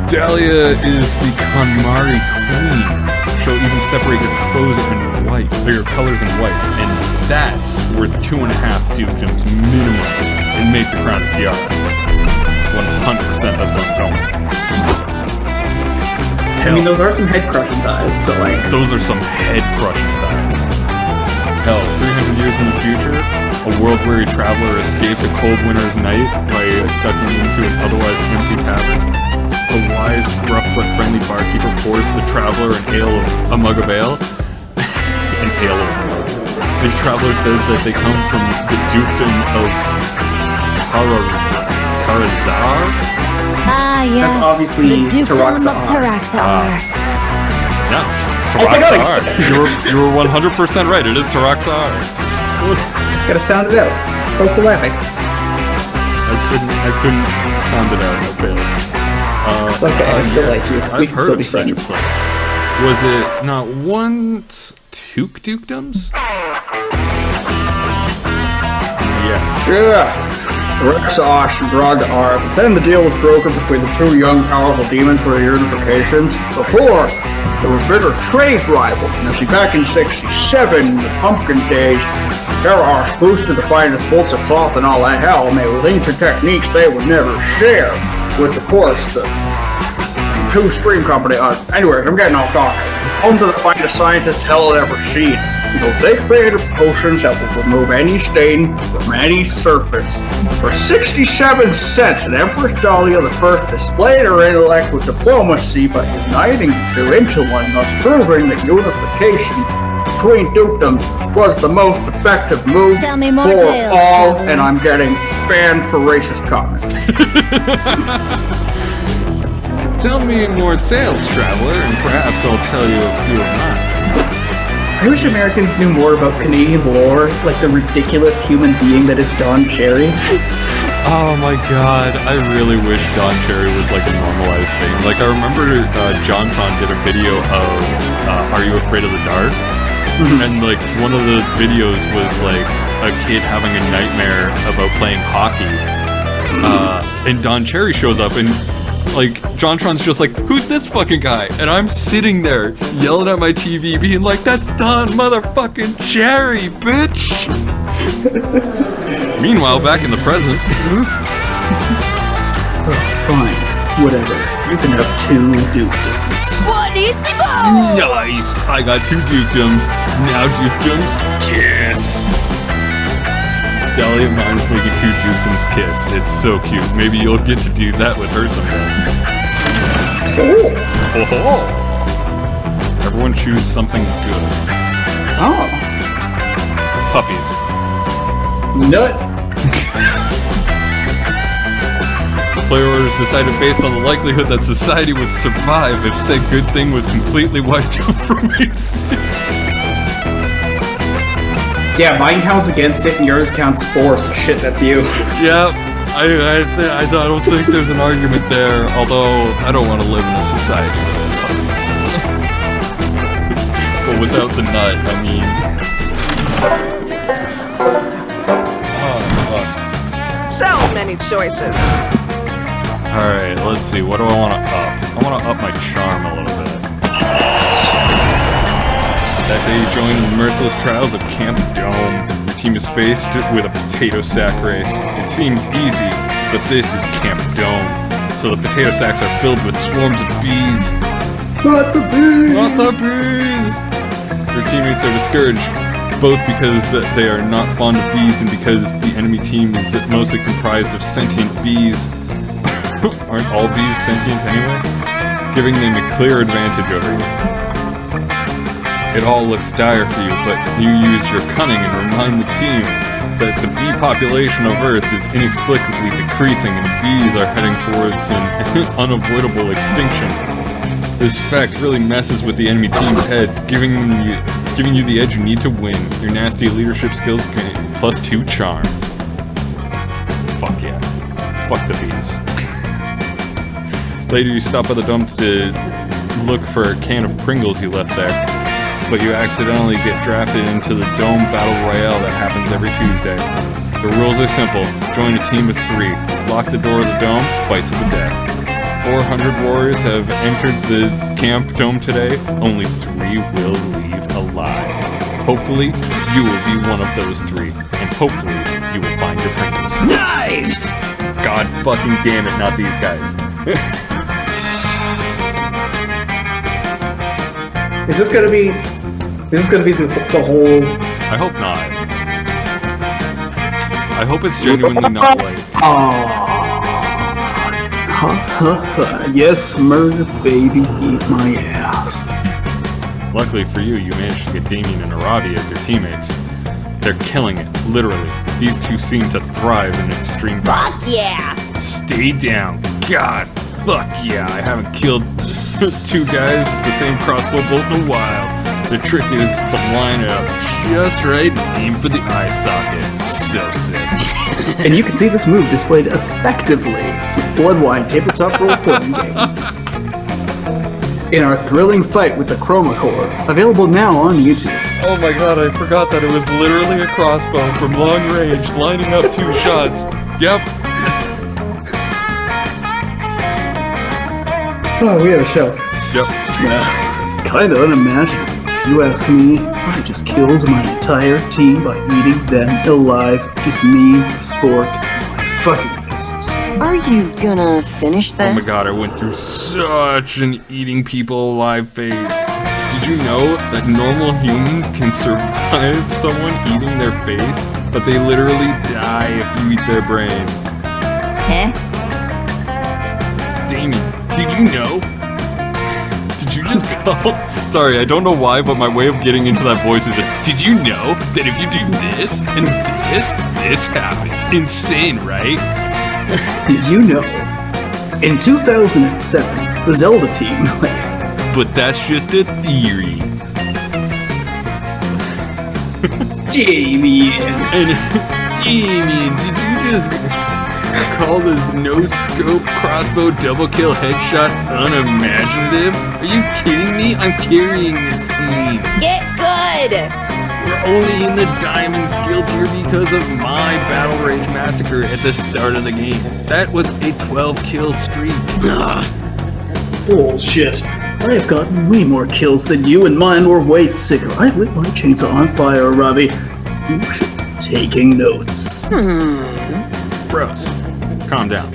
Dahlia is the KonMari queen. She'll even separate your clothes in white, or your colors in whites, and that's worth 2.5 dukedoms minimum, and make the crown a tiara. 100%, that's what I'm going. I mean, those are some head-crushing ties, so like... Those are some head-crushing ties. Hell, 300 years in the future, a world-weary traveler escapes a cold winter's night by ducking into an otherwise empty tavern. A wise, rough but friendly barkeeper pours the traveler a mug of ale. An ale of mug. The traveler says that they come from the dukedom of Tarazar? Ah, yes. That's obviously the dukedom of Taraxar. Yeah, Taraxar. You were 100% right. It is Taraxar. Gotta sound it out. So syllabic. I couldn't sound it out. I failed. It's okay. I still like you. We I've can heard still of be such a friends. place. Was it not one dukedoms? Yes. Yeah. Taraxar and Grog-ar, but then the deal was broken between the two young, powerful demons for their unifications. Before, they were bitter trade rivals, and as back in 67, in the Pumpkin days, Taraxar boosted the finest bolts of cloth and all that hell, made with ancient techniques they would never share. Which, of course, the two-stream company, anyway, I'm getting off topic. Home to the finest scientists hell had ever seen. You know, they created potions that would remove any stain from any surface. For 67 cents, and Empress Dahlia I displayed her intellect with diplomacy by uniting the two into one, thus proving that unification between dukedoms was the most effective move Tell me more for tales, all, Traveler. and I'm getting banned for racist comments. Tell me more tales, traveler, and perhaps I'll tell you a few of mine. I wish Americans knew more about Canadian lore, like the ridiculous human being that is Don Cherry. Oh my god, I really wish Don Cherry was like a normalized thing. Like, I remember JonTron did a video of Are You Afraid of the Dark? And like, one of the videos was like a kid having a nightmare about playing hockey. And Don Cherry shows up and like, JonTron's just like, who's this fucking guy? And I'm sitting there yelling at my TV being like, that's Don motherfucking Cherry, bitch! Meanwhile, back in the present. Oh, fine. Whatever. You can have 2 dukedoms. Buonissimo! Nice! I got 2 dukedoms. Now dukedoms, kiss! Dahlia Mine's making 2 dukedoms kiss. It's so cute. Maybe you'll get to do that with her someday. Oh! Everyone choose something good. Oh. Puppies. Nut. Player orders decided based on the likelihood that society would survive if said good thing was completely wiped out from existence. Yeah, mine counts against it and yours counts for, so shit, that's you. Yeah, I don't think there's an argument there, although I don't want to live in a society without puppies. But without the nut, I mean... Oh, fuck. So many choices. Alright, let's see, what do I want to up? I want to up my charm a little bit. That day you join in the merciless trials of Camp Dome. Your team is faced with a potato sack race. It seems easy, but this is Camp Dome. So the potato sacks are filled with swarms of bees. Not the bees! Not the bees! Your teammates are discouraged, both because they are not fond of bees and because the enemy team is mostly comprised of sentient bees. Aren't all bees sentient anyway? Giving them a clear advantage over you. It all looks dire for you, but you use your cunning and remind the team that the bee population of Earth is inexplicably decreasing and bees are heading towards an unavoidable extinction. This fact really messes with the enemy team's heads, giving you the edge you need to win. Your nasty leadership skills gain +2 charm. Fuck yeah. Fuck the bees. Later you stop by the dump to look for a can of Pringles you left there, but you accidentally get drafted into the Dome Battle Royale that happens every Tuesday. The rules are simple. Join a team of 3. Lock the door of the dome, fight to the death. 400 warriors have entered the camp dome today. Only 3 will leave alive. Hopefully, you will be one of those 3, and hopefully, you will find your Pringles. Knives! God fucking damn it, not these guys. Is this gonna be the whole? I hope not. I hope it's genuinely not like. Yes, murder baby, eat my ass. Luckily for you, you managed to get Damien and Arabi as your teammates. They're killing it, literally. These two seem to thrive in extreme violence. Fuck yeah! Stay down. God, fuck yeah. I haven't killed 2 guys with the same crossbow bolt in a while. The trick is to line it up just right and aim for the eye socket. So sick. And you can see this move displayed effectively with Bloodwine tabletop role-playing game. In our thrilling fight with the Chroma Core, available now on YouTube. Oh my god, I forgot that it was literally a crossbow from long range, lining up 2 shots. Yep. Oh, we have a show. Yep. Kinda unimaginable. If you ask me, I just killed my entire team by eating them alive. Just me, fork, my fucking fists. Are you gonna finish that? Oh my god, I went through such an eating people alive phase. Did you know that normal humans can survive someone eating their face, but they literally die if you eat their brain? Huh? Damien, did you know? Did you just call? Sorry, I don't know why, but my way of getting into that voice is just, did you know that if you do this and this happens? Insane, right? Did you know? In 2007, the Zelda team, But that's just a theory. Damien! And Damien, did you just call this no-scope crossbow double kill headshot unimaginative? Are you kidding me? I'm carrying this team. Get good! We're only in the diamond skill tier because of my Battle Rage Massacre at the start of the game. That was a 12-kill streak. Bullshit. I have gotten way more kills than you, and mine were way sicker. I've lit my chainsaw on fire, Robbie. You should be taking notes. Bros, calm down.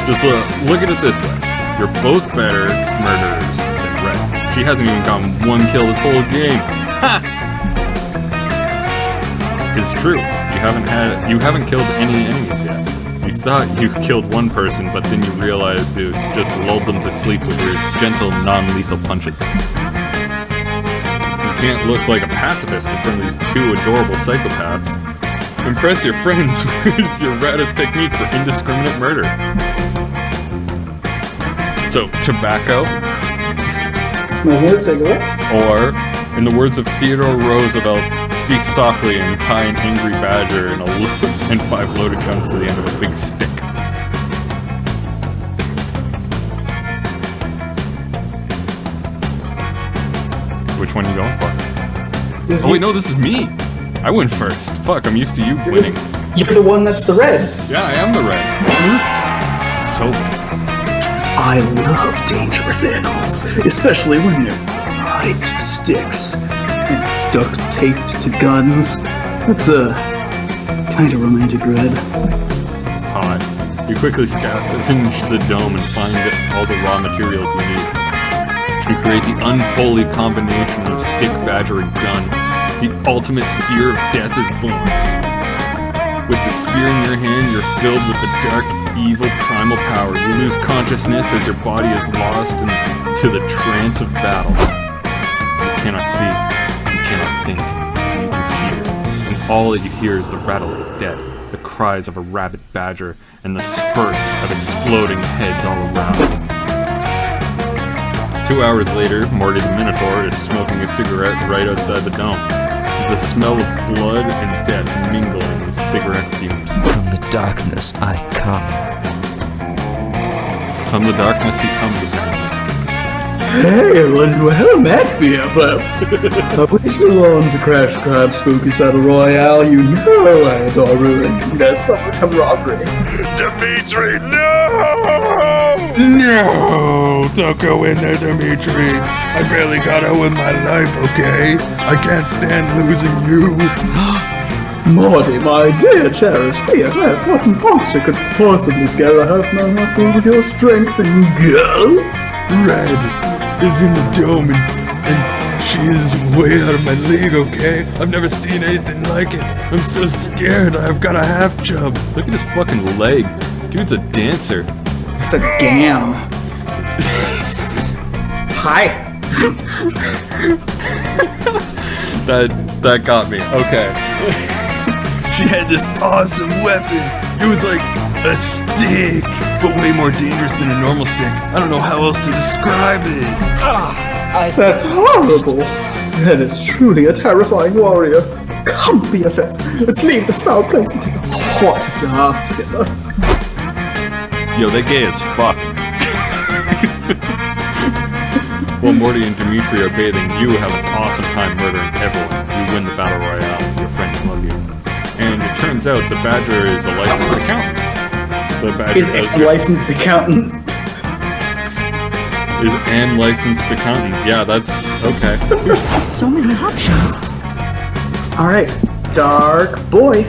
Just look at it this way. You're both better murderers than Red. She hasn't even gotten 1 kill this whole game. Ha! It's true. You haven't killed any enemies yet. You thought you killed 1 person, but then you realized you just lulled them to sleep with your gentle, non-lethal punches. You can't look like a pacifist in front of these 2 adorable psychopaths. Impress your friends with your raddest technique for indiscriminate murder. So, tobacco? Smoking cigarettes? Or, in the words of Theodore Roosevelt, speak softly and tie an angry badger and 5 loaded guns to the end of a big stick. Which one are you going for? Oh wait, no, this is me! I went first. Fuck, I'm used to you winning. You're the one that's the red. Yeah, I am the red. So... I love dangerous animals, especially when they're tied to sticks and duct taped to guns. That's a kind of romantic, Red. Hot. You quickly scavenge the dome and find all the raw materials you need. You create the unholy combination of stick, badger, and gun. The ultimate spear of death is born. With the spear in your hand, you're filled with the dark, evil, primal power. You lose consciousness as your body is lost into the trance of battle. You cannot see. You cannot think. You can hear. And all that you hear is the rattle of death, the cries of a rabid badger, and the spurt of exploding heads all around. 2 hours later, Morty the Minotaur is smoking a cigarette right outside the dome. The smell of blood and death mingle in his cigarette fumes. From the darkness I come. From the darkness he comes, apparently. Hail and well met, BFF. Are we still on to Crash Crab Spooky's Battle Royale? You know I adore ruining their summer camaraderie. Dimitri, no! No! Don't go in there, Dimitri. I barely got out with my life, okay? I can't stand losing you. Morty, my dear cherished BFF, what monster could possibly scare a half-man half with your strength and go? Red is in the dome and she is way out of my league, okay? I've never seen anything like it. I'm so scared. I've got a half chub. Look at his fucking leg. Dude's a dancer. It's a gam. Hi. That got me. Okay. She had this awesome weapon. It was like a stick, but way more dangerous than a normal stick. I don't know how else to describe it. That's horrible. That is truly a terrifying warrior. Come, BFF, let's leave this foul place and take a hot bath together. Yo, they gay as fuck. While Morty and Dimitri are bathing, you have an awesome time murdering everyone. You win the battle royale. Your friends love you. And it turns out the Badger is a licensed accountant. The Badger Is a licensed accountant. Is an licensed accountant. Yeah, that's okay. So many options. Alright, Dark Boy.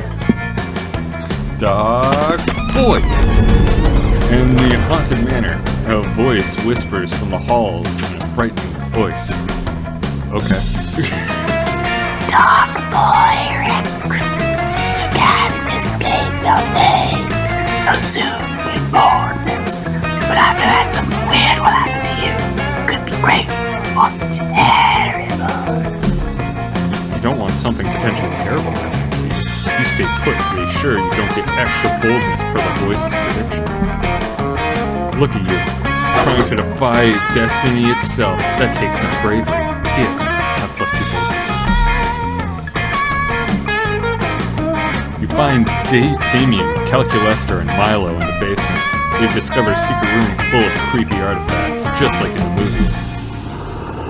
Dark Boy. In the haunted manor, a voice whispers from the halls in a frightening voice. Okay. Dark Boy Rex, you can't escape the fate. You'll soon be bornless. But after that, something weird will happen to you. It could be great or terrible. You don't want something potentially terrible happening to you. You stay put to be sure you don't get extra boldness per the voice's prediction. Look at you, trying to defy destiny itself. That takes some bravery. Here, have +2 boldness. You find Damien, Calculester, and Milo in the basement. They've discovered a secret room full of creepy artifacts, just like in the movies.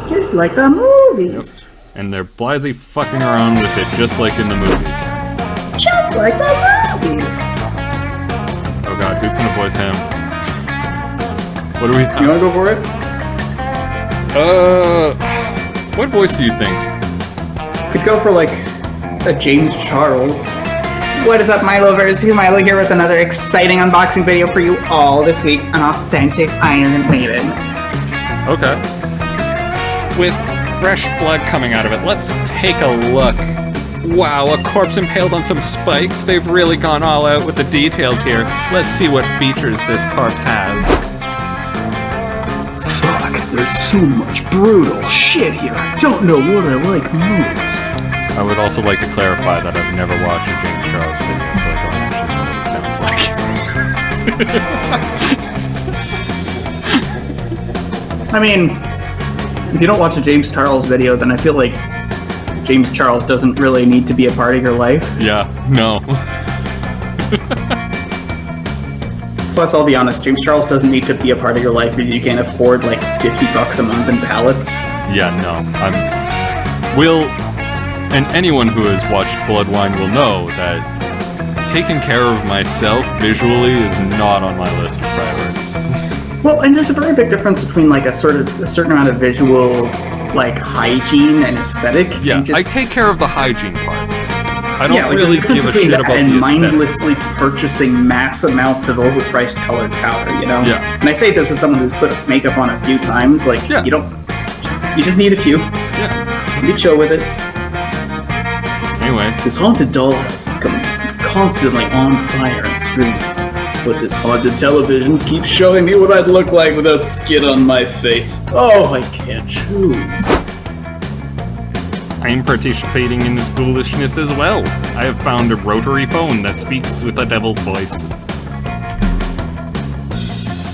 Just like the movies. Yep. And they're blithely fucking around with it, just like in the movies. Just like the movies. Oh god, who's gonna voice him? What do we? You wanna go for it? What voice do you think? Could go for like a James Charles. What is up, Milovers? Milo here with another exciting unboxing video for you all this week. An authentic Iron Maiden. Okay. With fresh blood coming out of it, let's take a look. Wow, a corpse impaled on some spikes. They've really gone all out with the details here. Let's see what features this corpse has. Fuck, there's so much brutal shit here. I don't know what I like most. I would also like to clarify that I've never watched a James Charles video, so I don't actually know what it sounds like. I mean, if you don't watch a James Charles video, then I feel like James Charles doesn't really need to be a part of your life. Yeah, no. Plus, I'll be honest, James Charles doesn't need to be a part of your life if you can't afford like $50 a month in pallets. Yeah, no. And anyone who has watched Bloodwine will know that taking care of myself visually is not on my list of priorities. Well, and there's a very big difference between like a certain amount of visual like hygiene and aesthetic. Yeah, I take care of the hygiene part. I don't really give a shit about the and aesthetic. mindlessly purchasing mass amounts of overpriced colored powder, you know? Yeah. And I say this as someone who's put makeup on a few times, like, Yeah. you just need a few. Yeah. You chill with it. Anyway. This haunted dollhouse is constantly on fire and screaming. But this haunted television keeps showing me what I'd look like without skin on my face. Oh, I can't choose. I'm participating in this foolishness as well. I have found a rotary phone that speaks with a devil's voice.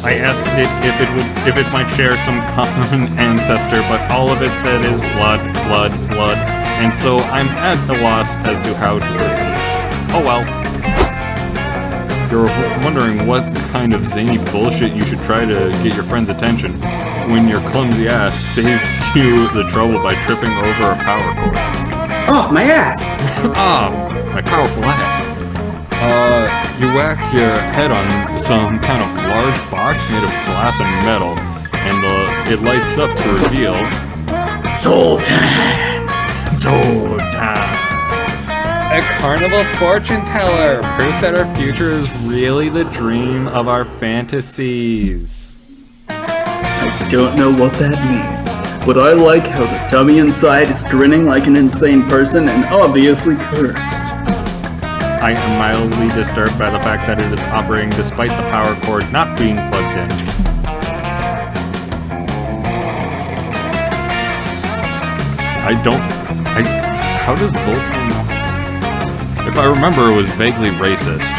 I asked it if it might share some common ancestor, but all of it said is blood, blood, blood, and so I'm at a loss as to how to listen. Oh well. You're wondering what kind of zany bullshit you should try to get your friend's attention when your clumsy ass saves you the trouble by tripping over a power cord. Oh, my ass! My powerful ass. You whack your head on some kind of large box made of glass and metal, and it lights up to reveal... Sultan! A carnival fortune teller! Proof that our future is really the dream of our fantasies. I don't know what that means, but I like how the dummy inside is grinning like an insane person and obviously cursed. I am mildly disturbed by the fact that it is operating despite the power cord not being plugged in. How does Zoltan... If I remember, it was vaguely racist.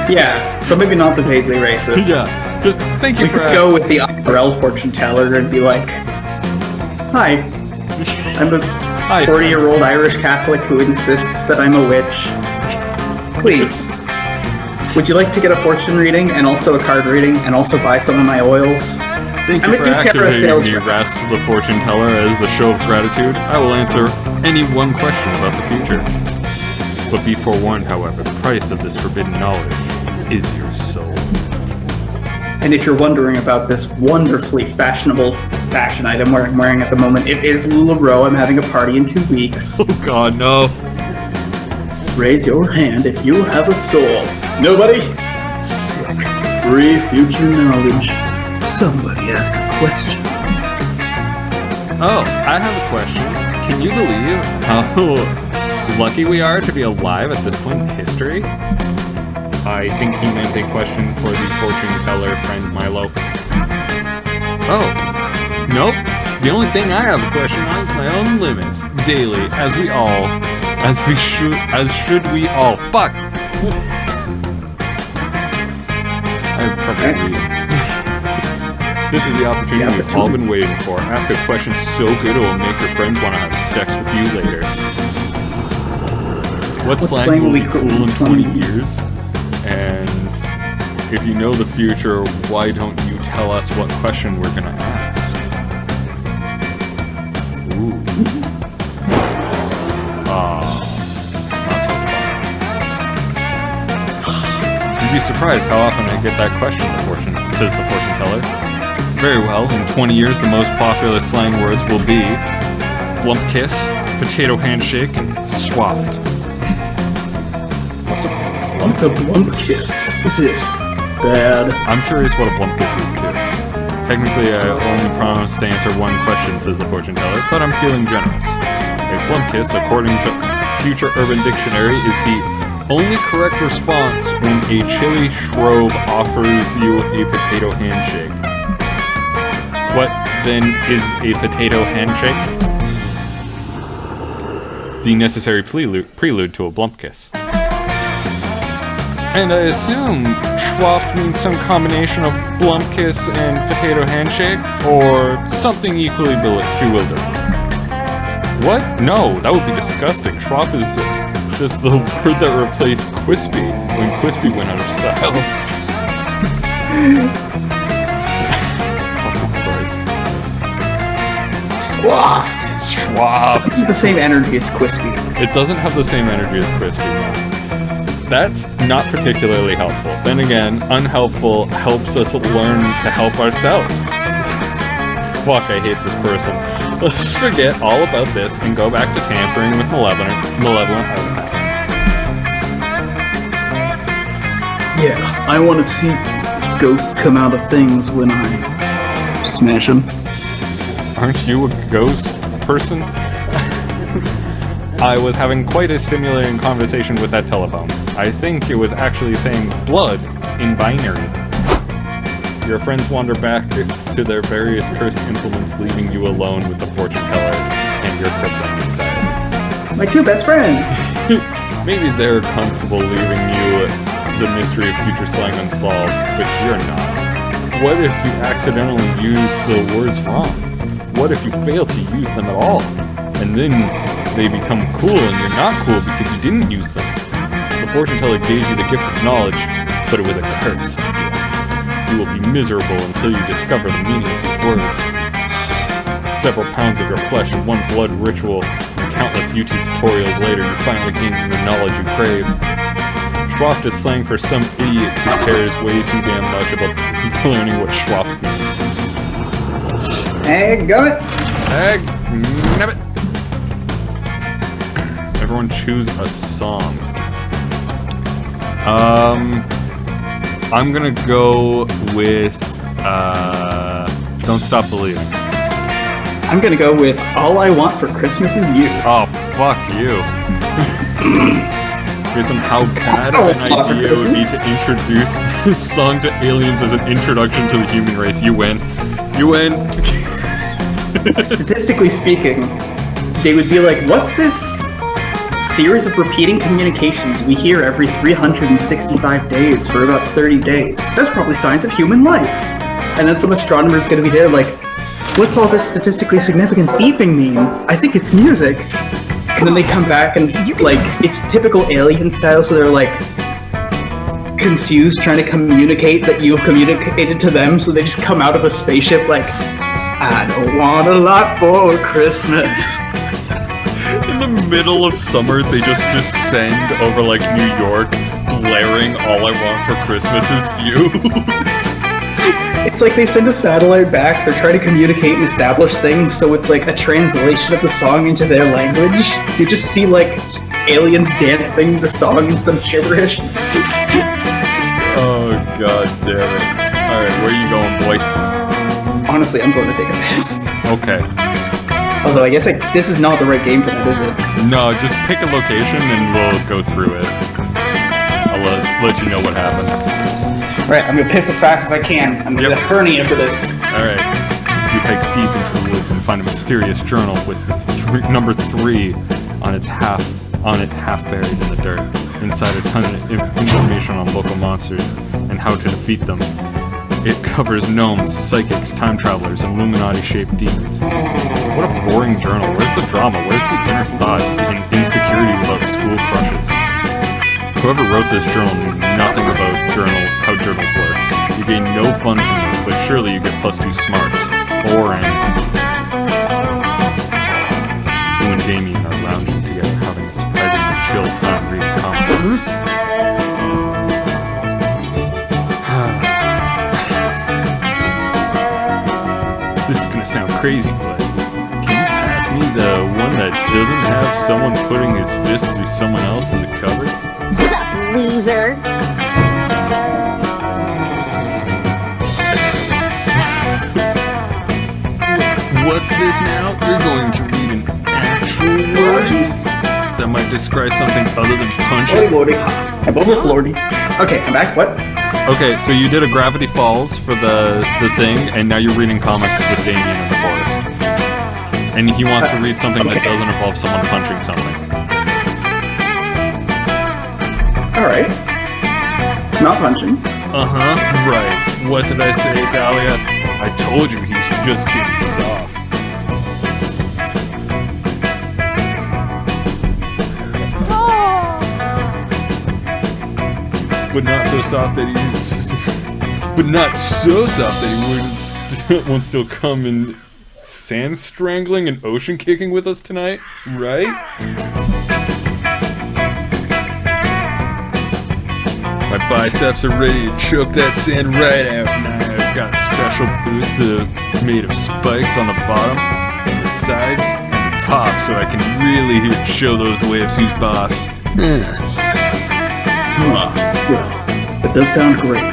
Yeah, so maybe not the vaguely racist. Yeah, just thank you we for... could go with the IRL fortune teller and be like, Hi, I'm a 40-year-old Irish Catholic who insists that I'm a witch. Please, would you like to get a fortune reading and also a card reading and also buy some of my oils? Thank you for activating the Rasp the Fortune Teller as a show of gratitude. I will answer any one question about the future. But be forewarned, however, the price of this forbidden knowledge is your soul. And if you're wondering about this wonderfully fashionable fashion item I'm wearing at the moment, it is LuLaRoe. I'm having a party in 2 weeks. Oh god, no. Raise your hand if you have a soul. Nobody? Sick. Free future knowledge. Somebody ask a question. Oh, I have a question. Can you believe how lucky we are to be alive at this point in history? I think he meant a question for the fortune teller friend Milo. Oh, nope. The only thing I have a question on is my own limits. Daily, as should we all. Fuck! I have trouble reading. This is the opportunity you've all been waiting for. Ask a question so good it will make your friends want to have sex with you later. What slang will be cool in 20 years? And if you know the future, why don't you tell us what question we're gonna ask? Ooh. Not so fun. You'd be surprised how often I get that question, says the fortune teller. Very well, in 20 years the most popular slang words will be blump kiss, potato handshake, and swaft. What's a blump kiss? Is it bad? I'm curious what a blump kiss is too. Technically, I only promised to answer one question, says the fortune teller, but I'm feeling generous. A blump kiss, according to Future Urban Dictionary, is the only correct response when a chilly shrove offers you a potato handshake. What, then, is a potato handshake? The necessary prelude to a blump kiss. And I assume schwaft means some combination of blump kiss and potato handshake, or something equally bewildering. What? No, that would be disgusting. Schwaft is just the word that replaced Quispy when Quispy went out of style. Swaft. Schwaft. It's not the same energy as Quispy. It doesn't have the same energy as Quispy, no. That's not particularly helpful. Then again, unhelpful helps us learn to help ourselves. Fuck, I hate this person. Let's forget all about this and go back to tampering with malevolent artifacts. Yeah, I want to see if ghosts come out of things when I smash them. Aren't you a ghost person? I was having quite a stimulating conversation with that telephone. I think it was actually saying blood in binary. Your friends wander back to their various cursed implements, leaving you alone with the fortune teller. and your crippling anxiety. My two best friends. Maybe they're comfortable leaving you the mystery of future slang unsolved, but you're not. What if you accidentally use the words wrong? What if you fail to use them at all? And then they become cool and you're not cool because you didn't use them. The fortune teller gave you the gift of knowledge, but it was a cursed gift. You will be miserable until you discover the meaning of these words. Several pounds of your flesh and one blood ritual and countless YouTube tutorials later, you finally gain the knowledge you crave. Schwaft is slang for some idiot who cares way too damn much about learning what schwaft means. Hey, got it. Egg, nabbit. Everyone choose a song. I'm gonna go with Don't Stop Believing. I'm gonna go with All I Want for Christmas Is You. Oh, fuck you. Based on how bad of an idea it would be to introduce this song to aliens as an introduction to the human race. You win. You win. Statistically speaking, they would be like, what's this series of repeating communications we hear every 365 days for about 30 days? That's probably signs of human life. And then some astronomer's gonna be there like, what's all this statistically significant beeping mean? I think it's music. And then they come back and, like, it's typical alien style, so they're, like, confused, trying to communicate that you've communicated to them, so they just come out of a spaceship like, I don't want a lot for Christmas. In the middle of summer, they just descend over, like, New York, blaring All I Want for Christmas Is You. It's like they send a satellite back, they're trying to communicate and establish things, so it's like a translation of the song into their language. You just see, like, aliens dancing the song in some gibberish. Oh, god damn it. Alright, where are you going, boy? Honestly, I'm going to take a piss. Okay. Although, I guess this is not the right game for that, is it? No, just pick a location and we'll go through it. I'll let you know what happened. Alright, I'm gonna piss as fast as I can. I'm gonna get a hernia for this. Alright. You hike deep into the woods and find a mysterious journal with number 3 on it half buried in the dirt. Inside a ton of information on local monsters and how to defeat them. It covers gnomes, psychics, time travelers, and Illuminati-shaped demons. What a boring journal. Where's the drama? Where's the inner thoughts and insecurities about school crushes? Whoever wrote this journal knew nothing about how journals work. You gain no fun from this, but surely you get +2 smarts. Or anything. You and Damien are lounging together, having a surprisingly chill time reading comics. This is gonna sound crazy, but can you pass me the one that doesn't have someone putting his fist through someone else in the cover? Sup, loser? What's this now? You're going to read an actual words that might describe something other than punching. Lordy. I'm over Lordy. Okay, I'm back. What? Okay, so you did a Gravity Falls for the thing, and now you're reading comics with Damien in the forest. And he wants to read something that doesn't involve someone punching something. Alright. Not punching. Uh-huh, right. What did I say, Dahlia? I told you he's just getting soft. But not so soft that he won't still come in sand strangling and ocean kicking with us tonight, right? My biceps are ready to choke that sand right out, and I've got special boots made of spikes on the bottom, and the sides, and the top, so I can really show those waves who's boss. Well, that does sound great,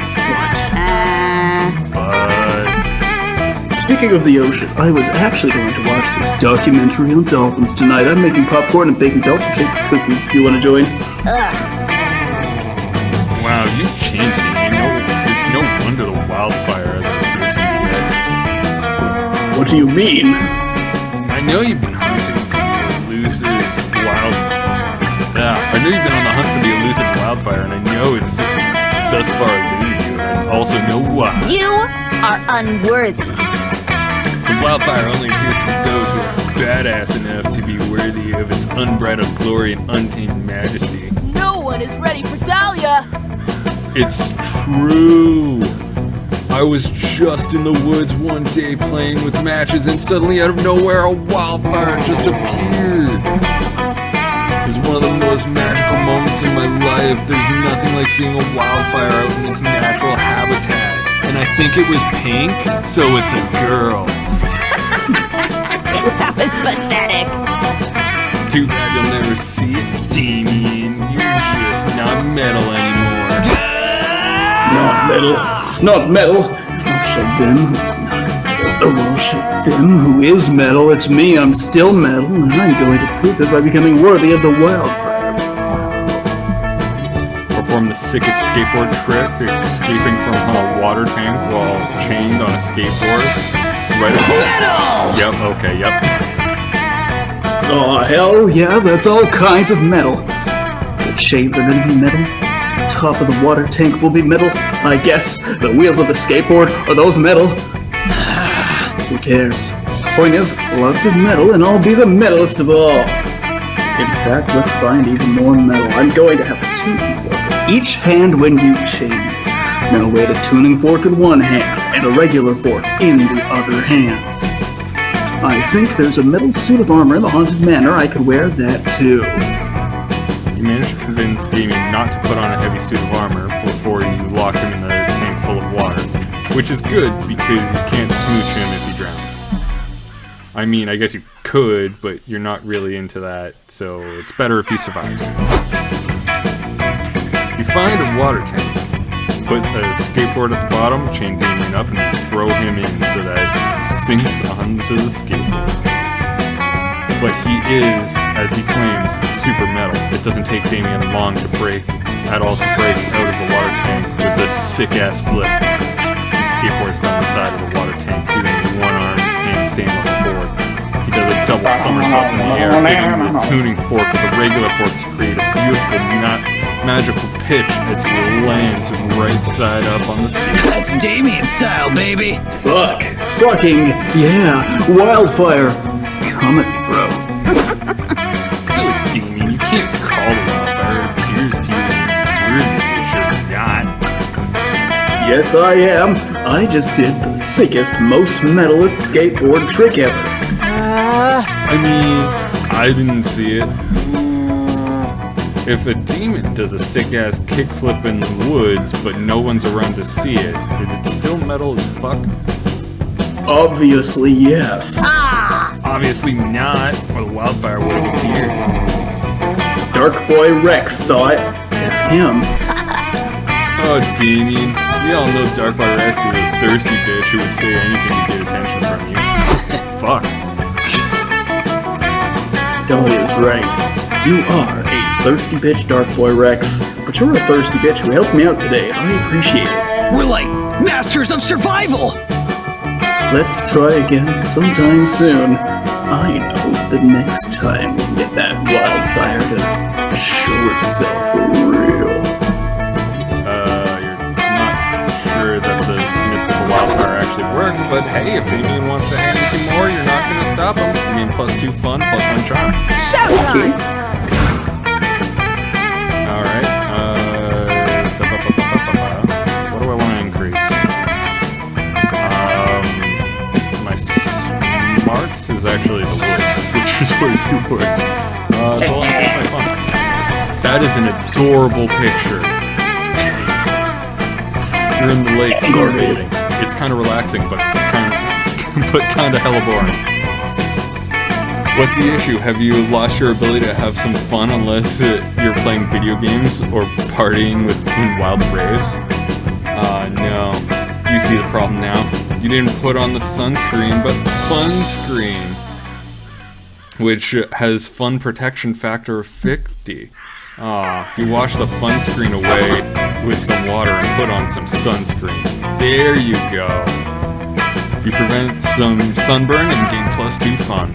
But speaking of the ocean, I was actually going to watch this documentary on dolphins tonight. I'm making popcorn and baking dolphin-shaped cookies if you want to join. wow, you've changed it. It's no wonder the wildfire hasn't appeared to you yet. What do you mean? I know you've been hunting, elusive wild... Yeah, I know you've been on the hunt for the elusive wildfire, and I know it's thus far eluded you, and I also know why. You are unworthy. The wildfire only appears to those who are badass enough to be worthy of its unbridled glory and untamed majesty. No one is ready for Dahlia. It's true. I was just in the woods one day playing with matches, and suddenly out of nowhere a wildfire just appeared. It was one of the most magical moments in my life. There's nothing like seeing a wildfire out in its natural habitat. And I think it was pink, so it's a girl. That was pathetic. Too bad you'll never see it, Damien. You're just not metal anymore. Not metal. Not metal. I'll show them who's not metal. Oh, I'll show them who is metal. It's me. I'm still metal, and I'm going to prove it by becoming worthy of the wildfire. Perform the sickest skateboard trick, escaping from a water tank while chained on a skateboard. Right at Metal! Yep, okay, yep. Oh, hell yeah, that's all kinds of metal. The shades are going to be metal. The top of the water tank will be metal. I guess the wheels of the skateboard are those metal. Who cares? Point is, lots of metal, and I'll be the metalist of all. In fact, let's find even more metal. I'm going to have a tuning fork in each hand when you chain me. Now wait, a tuning fork in one hand, and a regular fork in the other hand. I think there's a metal suit of armor in the Haunted Manor. I could wear that too. You managed to convince Damien not to put on a heavy suit of armor before you locked him in the tank full of water. Which is good, because you can't smooch him if he drowns. I mean, I guess you could, but you're not really into that, so it's better if he survives. You find a water tank. Put the skateboard at the bottom, chain Damien up, and throw him in so that he sinks onto the skateboard. But he is, as he claims, super metal. It doesn't take Damien long to break out of the water tank with a sick-ass flip. He skateboards down the side of the water tank, doing a one-armed handstand on the board. He does a double somersault in the air, hitting the tuning fork with a regular fork to create a beautiful, magical pitch as he lands right side up on the skateboard. That's Damien style, baby. Fucking, yeah, wildfire. Come at me, bro. Silly Damien, you can't call the wildfire. It appears to you weirdly that you're not. Yes, I am. I just did the sickest, most metalist skateboard trick ever. I mean, I didn't see it. If a demon does a sick-ass kickflip in the woods, but no one's around to see it, is it still metal as fuck? Obviously, yes. Obviously not, or the wildfire would have appeared. Dark Boy Rex saw it. It's him. Oh, Damien. We all know Dark Boy Rex is a thirsty bitch who would say anything to get attention from you. Fuck. Dahlia's right. You are a thirsty bitch, Dark Boy Rex. But you're a thirsty bitch who helped me out today. I appreciate it. We're like masters of survival. Let's try again sometime soon. I know the next time we get that wildfire to show itself for real. You're not sure that the mystical wildfire actually works, but hey, if Damien wants to hand you two more, you're not going to stop him. I mean, +2 fun, +1 charm. Showtime! Alright, what do I want to increase? My smarts is actually the woods, which is where you were. So I'll take my fun. That is an adorable picture. You're in the lake sunbathing. It's kind of relaxing, but kind of hella boring. What's the issue? Have you lost your ability to have some fun unless you're playing video games or partying in wild raves? No. You see the problem now. You didn't put on the sunscreen, but fun screen, which has fun protection factor of 50. You wash the fun screen away with some water and put on some sunscreen. There you go. You prevent some sunburn and gain +2 fun.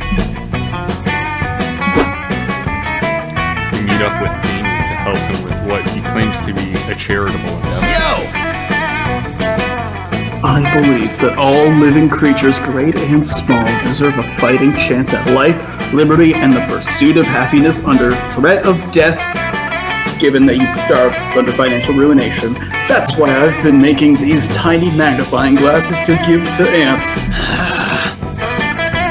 teamed up with Damien to help him with what he claims to be a charitable endeavor. I believe that all living creatures, great and small, deserve a fighting chance at life, liberty, and the pursuit of happiness under threat of death, given that you starve under financial ruination. That's why I've been making these tiny magnifying glasses to give to ants.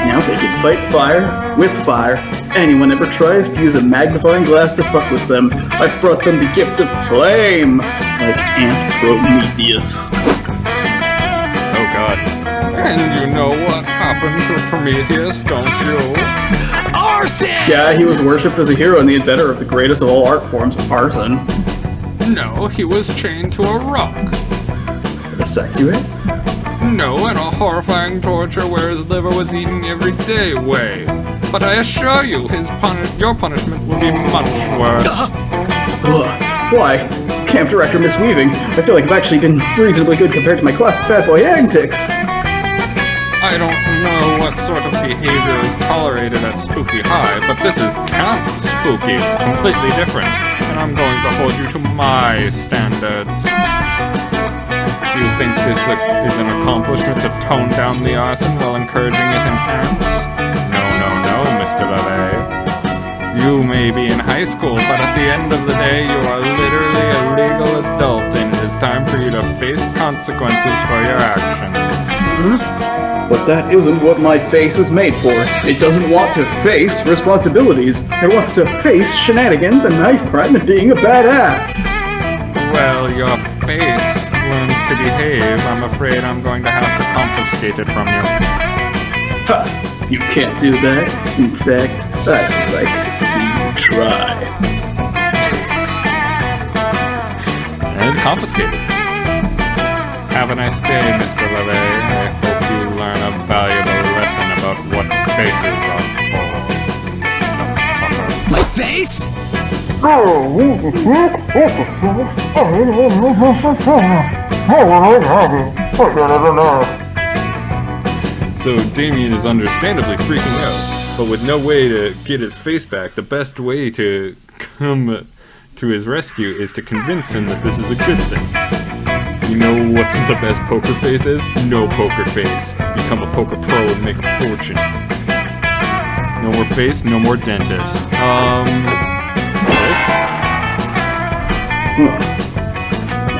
Now they can fight fire with fire. If anyone ever tries to use a magnifying glass to fuck with them, I've brought them the gift of flame, like Ant Prometheus. Oh god. And you know what happened to Prometheus, don't you? Arson! Yeah, he was worshipped as a hero and the inventor of the greatest of all art forms, arson. No, he was chained to a rock. In a sexy way? No, in a horrifying torture where his liver was eaten every day way. But I assure you, your punishment will be much worse. Ugh, why? Camp director Miss Weaving, I feel like I've actually been reasonably good compared to my classic bad boy antics. I don't know what sort of behavior is tolerated at Spooky High, but this is Camp Spooky, completely different, and I'm going to hold you to my standards. Do you think this is an accomplishment to tone down the arson while encouraging it in ants? No, Mr. Lovin. You may be in high school, but at the end of the day, you are literally a legal adult, and it is time for you to face consequences for your actions. Huh? But that isn't what my face is made for. It doesn't want to face responsibilities. It wants to face shenanigans and knife crime and being a badass. Well, your face learns to behave. I'm afraid I'm going to have to confiscate it from you. Ha! You can't do that. In fact, I'd like to see you try. And confiscated. Have a nice day, Mr. Lovin. I hope you learn a valuable lesson about what faces are for. My face? So Damien is understandably freaking out, but with no way to get his face back, the best way to come to his rescue is to convince him that this is a good thing. You know what the best poker face is? No poker face. Become a poker pro and make a fortune. No more face, no more dentist. This?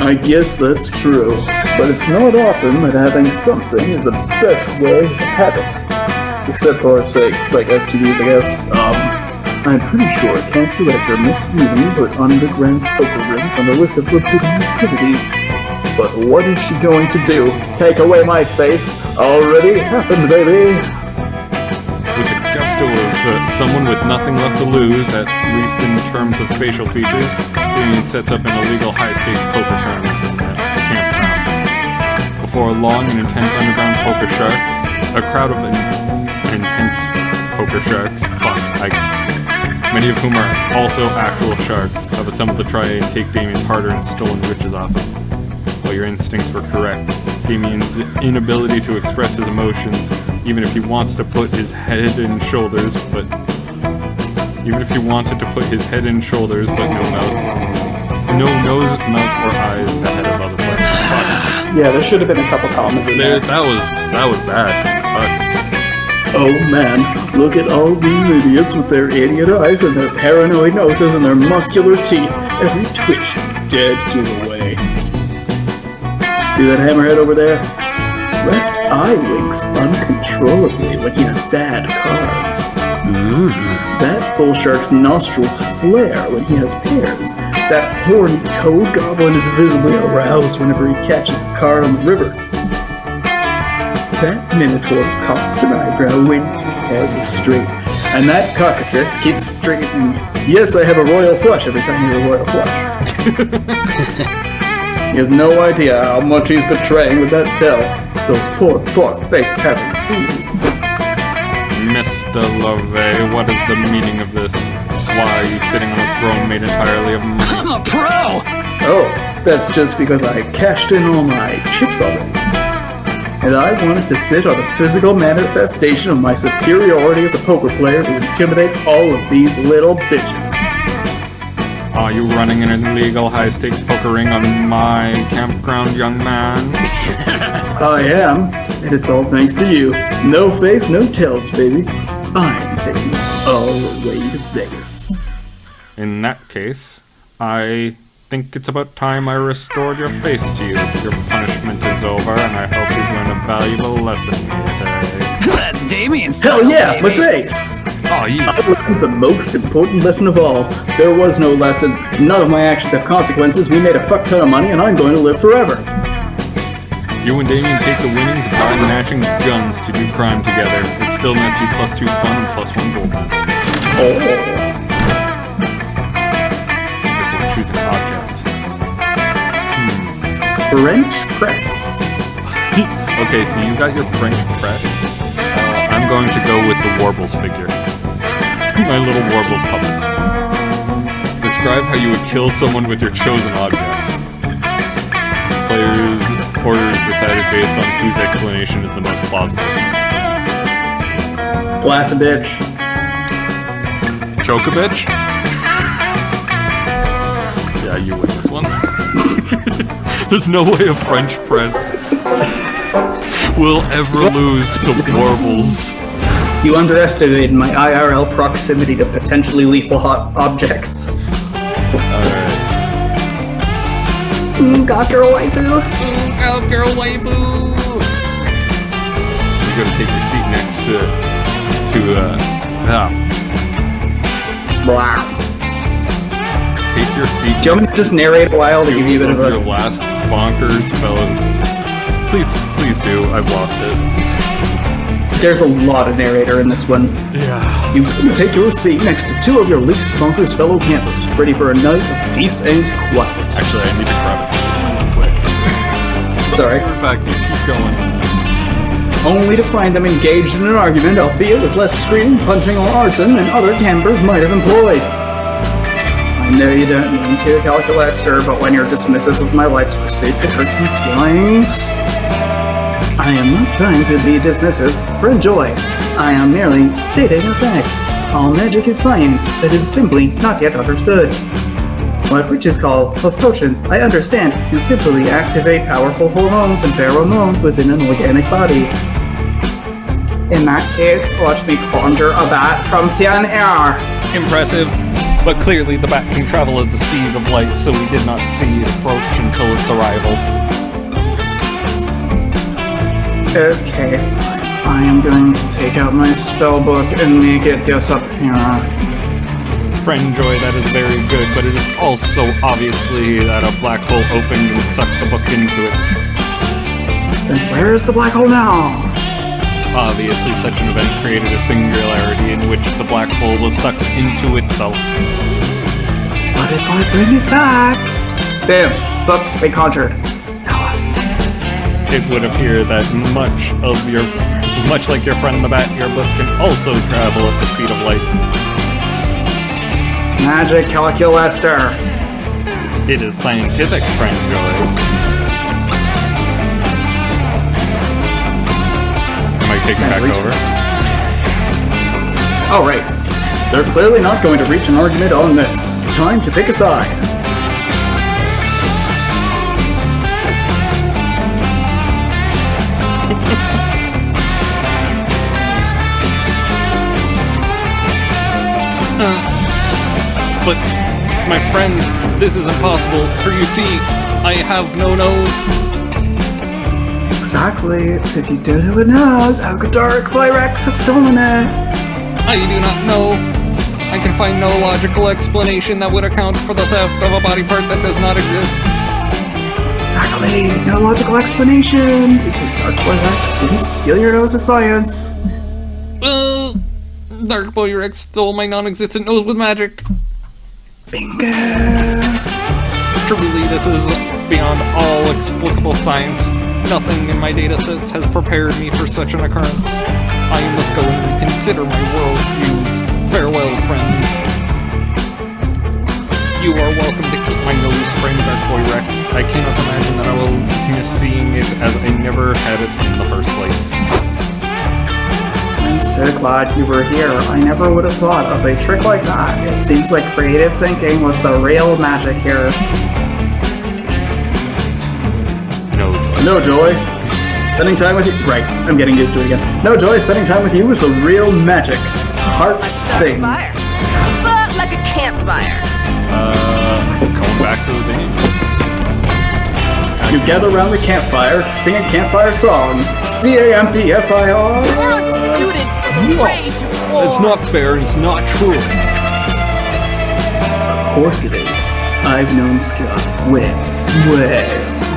I guess that's true, but it's not often that having something is the best way to have it. Except for, say, like STDs, I guess. I'm pretty sure Camp Director Miss Weaving put underground poker rings on the list of forbidden activities. But what is she going to do? Take away my face? Already happened, baby! With the gusto of someone with nothing left to lose, at least in terms of facial features, Damien sets up an illegal high-stakes poker tournament in Camp Prom. Before long and intense underground poker sharks, a crowd of intense poker sharks, many of whom are also actual sharks, have assembled to try and take Damien's hard-earned stolen riches off him. Well, your instincts were correct. Damien's inability to express his emotions, even if he wants to put his head and shoulders, but no mouth, no nose, mouth, or eyes ahead of other players. Fuck. Yeah, there should have been a couple commas in there. That was bad. Fuck. Oh man, look at all these idiots with their idiot eyes and their paranoid noses and their muscular teeth. Every twitch is a dead giveaway. See that hammerhead over there? His left eye winks uncontrollably when he has bad cards. That bull shark's nostrils flare when he has pairs. That horny toad goblin is visibly aroused whenever he catches a card on the river. That minotaur cocks an eyebrow when he has a straight. And that cockatrice keeps straightening. Yes, I have a royal flush every time you have a royal flush. He has no idea how much he's betraying with that tell. Those poor face-having fools. Mr. Lovin, what is the meaning of this? Why are you sitting on a throne made entirely of money? I'm a pro! Oh, that's just because I cashed in all my chips already. And I wanted to sit on a physical manifestation of my superiority as a poker player to intimidate all of these little bitches. Are you running an illegal high-stakes poker ring on my campground, young man? I am, and it's all thanks to you. No face, no tells, baby. I'm taking this all the way to Vegas. In that case, I think it's about time I restored your face to you. Your punishment is over, and I hope you've learned a valuable lesson here today. That's Damien's Hell style, yeah, my baby. face! Oh, yeah. I learned the most important lesson of all. There was no lesson. None of my actions have consequences. We made a fuck ton of money, and I'm going to live forever. You and Damien take the winnings by matching guns to do crime together. It still nets you +2 fun and +1 boldness. Oh. Before choosing an object. French press. Okay, so you got your French press. I'm going to go with the Warbles figure. My little Warbles puppet. Describe how you would kill someone with your chosen object. Players' orders decided based on whose explanation is the most plausible. Glass a bitch. Choke a bitch? Yeah, you win this one. There's no way a French press will ever lose to Warbles. You underestimated my IRL proximity to potentially lethal hot objects. Alright. Got girl waifu. Got girl waifu. You gotta take your seat next Wow. Take your seat. Do you want me to just narrate a while to give you a bit of your a... last bonkers fellow. Please do. I've lost it. There's a lot of narrator in this one. Yeah. You take your seat next to two of your least bonkers fellow campers, ready for a night of peace and quiet. Actually, I need to grab it quick. Sorry. In fact, you keep going. Only to find them engaged in an argument, albeit with less screaming, punching, or arson than other campers might have employed. I know you don't mean to, Calculester, but when you're dismissive of my life's pursuits, it hurts my feelings. I am not trying to be dismissive, for enjoy. I am merely stating a fact. All magic is science that is simply not yet understood. What witches call potions, I understand to simply activate powerful hormones and pheromones within an organic body. In that case, watch me conjure a bat from thin air. Impressive, but clearly the bat can travel at the speed of light, so we did not see it approach until its arrival. Okay, fine. I am going to take out my spellbook and make it disappear. Friend Joy, that is very good, but it is also obviously that a black hole opened and sucked the book into it. Then where is the black hole now? Obviously, such an event created a singularity in which the black hole was sucked into itself. But if I bring it back... Boom. Book reconjured. It would appear that much like your friend the bat, your book can also travel at the speed of light. It's magic, Calculester. It is scientific, Friend Joy. Am I taking back over? Oh, right. They're clearly not going to reach an argument on this. Time to pick a side. But, my friend, this is impossible, for you see, I have no nose. Exactly, so if you don't know a nose, how could Dark Pyrex have stolen it? I do not know. I can find no logical explanation that would account for the theft of a body part that does not exist. Exactly, no logical explanation, because Dark Pyrex didn't steal your nose of science. Dark Boy Rex stole my non-existent nose with magic. Bingo! Truly, this is beyond all explicable science. Nothing in my datasets has prepared me for such an occurrence. I must go and reconsider my worldviews. Farewell, friends. You are welcome to keep my nose, friend Dark Boy Rex. I cannot imagine that I will miss seeing it, as I never had it in the first place. I'm so glad you were here. I never would have thought of a trick like that. It seems like creative thinking was the real magic here. No, Joy. Spending time with you... Right, I'm getting used to it again. No, Joy, spending time with you is the real magic. Heart thing. Fire. But like a campfire. Going back to the game. You gather around the campfire to sing a campfire song. C-A-M-P-F-I-R. Not suited for the rage of war. It's not fair and it's not true. Of course it is. I've known Scott way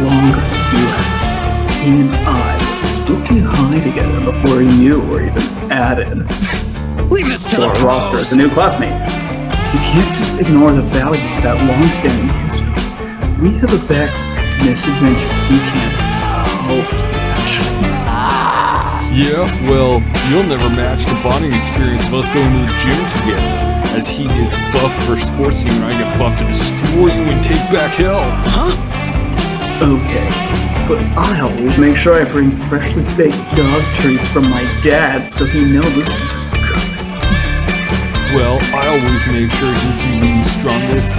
longer than you have. He and I were spooky high together before you were even added. Leave this to our roster as a new classmate. You can't just ignore the value of that long-standing history. We have a background in misadventures you can't hope to match. Yeah, well, you'll never match the bonding experience of us going to the gym together. As he gets buffed for sports team and I get buffed to destroy you and take back hell. Huh? Okay, but I always make sure I bring freshly baked dog treats from my dad so he knows he's good. Well, I always make sure he's using the strongest,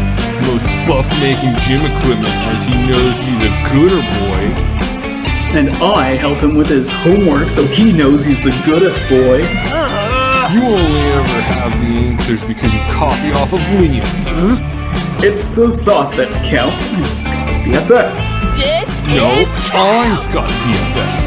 most buff-making gym equipment as he knows he's a gooder boy. And I help him with his homework so he knows he's the goodest boy. You only ever have the answers because you copy off of Liam. Huh? It's the thought that counts. I'm Scott's BFF. This No, is I'm Scott's BFF.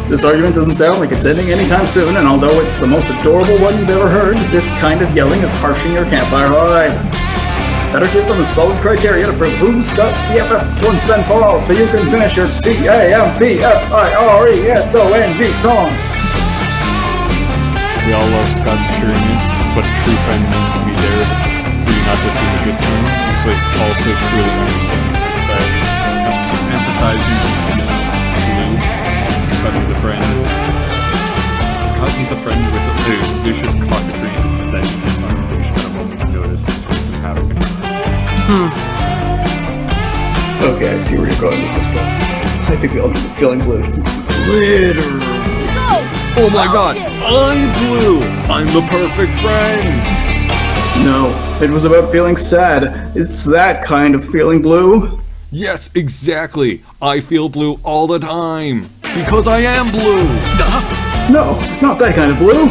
This argument doesn't sound like it's ending anytime soon, and although it's the most adorable one you've ever heard, this kind of yelling is harshing your campfire vibe. Better give them a solid criteria to prove who's Scott's BFF once and for all, so you can finish your C-A-M-P-F-I-R-E-S-O-N-G song. We all love Scott's cheeriness, but a true friend needs to be there for you not just in the good times, but also truly understanding the side. Empathizing with Blue. Scott needs a friend. Scott needs a friend with a vicious cockatrice that you can unleash at a moment's notice. Some havoc in Okay, I see where you're going with this, but I think we all need feeling blue. Literally. Oh my god, I'm Blue! I'm the perfect friend! No, it was about feeling sad. It's that kind of feeling blue. Yes, exactly. I feel blue all the time. Because I am blue! No, not that kind of blue.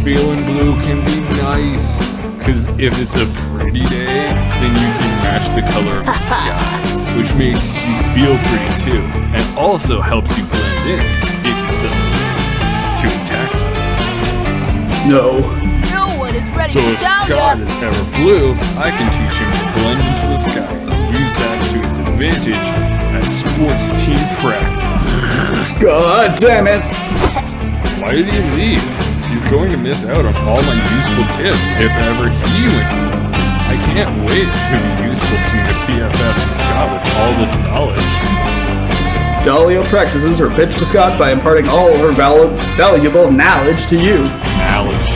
Feeling blue can be nice. Because if it's a pretty day, then you can match the color of the sky. Which makes you feel pretty too. And also helps you blend in if you set to attack someone. No. No one is ready So to if down Scott ya. is ever blue, I can teach him to blend into the sky and use that to his advantage at sports team practice. God damn it! Why did he leave? He's going to miss out on all my useful tips if ever he went. I can't wait to be useful to my BFF Scott with all this knowledge. Dahlia practices her pitch to Scott by imparting all her valuable knowledge to you. Knowledge.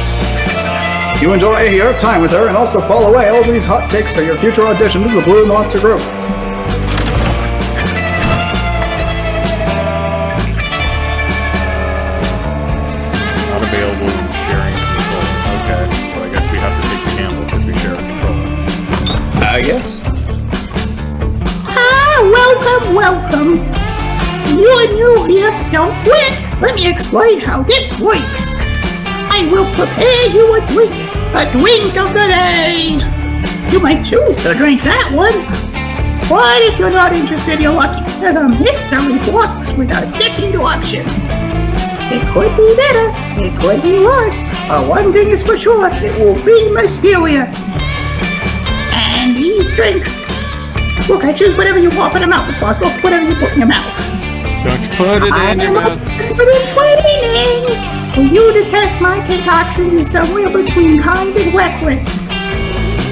You enjoy your time with her and also follow away all these hot takes for your future audition to the Blue Monster Group. Not available when sharing control. Okay, so I guess we have to take the gamble because we share a controller. Yes. Welcome. You're new here, don't fret. Let me explain how this works. I will prepare you a drink of the day. You might choose to drink that one. But if you're not interested, you're lucky. There's a mystery box with a second option. It could be better, it could be worse, but one thing is for sure, it will be mysterious. And these drinks, look, I choose whatever you want, but I'm not responsible for whatever you put in your mouth. Don't you put it in your mouth. But in training, for you to test my concoctions is somewhere between kind and reckless.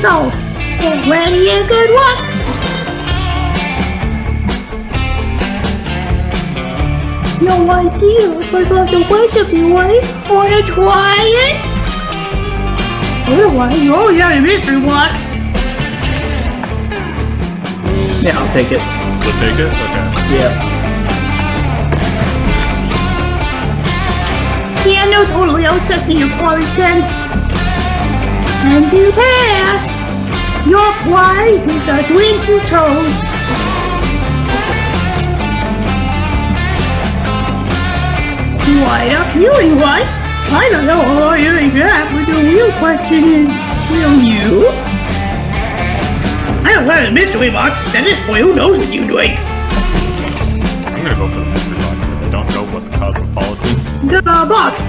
So, get ready and good luck. No idea if I got the recipe right. Wanna try it? Otherwise, you always got a mystery box. Yeah, I'll take it. You'll take it? Okay. Yeah. Yeah, no, totally. I was testing your common sense. And you passed. Your prize is the drink you chose. What up, you and what? I don't know how you think that, but the real question is, will you? I don't know the mystery box. At this point, who knows what you drink? I'm gonna go for the mystery box because I don't know what the Cosmopolitan. The box.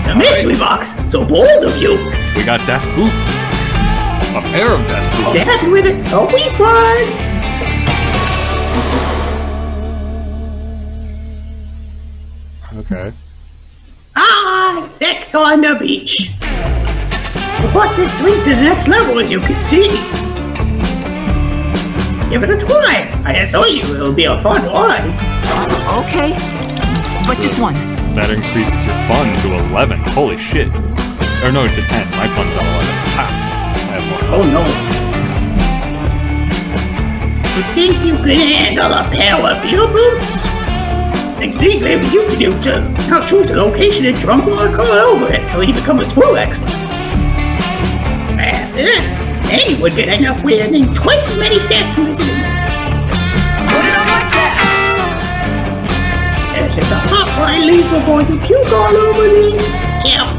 The mystery box. So bold of you. We got Das Boot. A pair of Das Boots. Get happy with it. Oh, we friends. Okay. Sex on the beach. We'll put this drink to the next level, as you can see. Give it a try. I assure you it'll be a fun ride. Okay, but just one. That increased your fun to 11. Holy shit. Or no, to 10. My fun's at 11. Ha! I have more fun. Oh no. You think you can handle a pair of beer boots? Thanks to these babies, you can now choose a location and drunk water color over it until you become a true expert. After that, anyone could end up winning twice as many sets from visiting. Put it on my tab. There's just a hot line leave before you puke all over me. Ciao.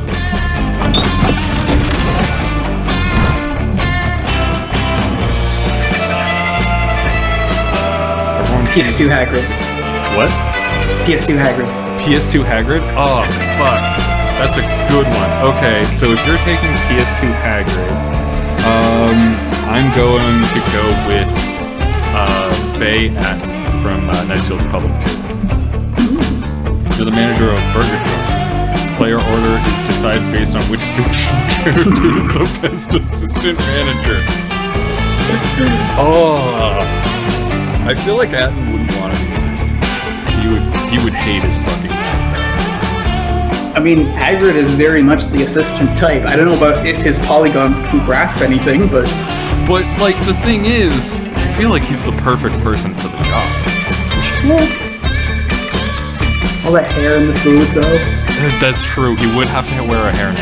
PS2 Hagrid. What? PS2 Hagrid. PS2 Hagrid? Oh, fuck. That's a good one. Okay, so if you're taking PS2 Hagrid, I'm going to go with Bay Atten from Knights of the Republic 2. You're the manager of Burger Joint. Player order is decided based on which fictional character is the best assistant manager. Oh, I feel like Atten wouldn't want to be assistant. He would hate his fucking life. I mean, Hagrid is very much the assistant type. I don't know about if his polygons can grasp anything, but like, the thing is, I feel like he's the perfect person for the job. all that hair in the food, though. That's true. He would have to wear a hairnet.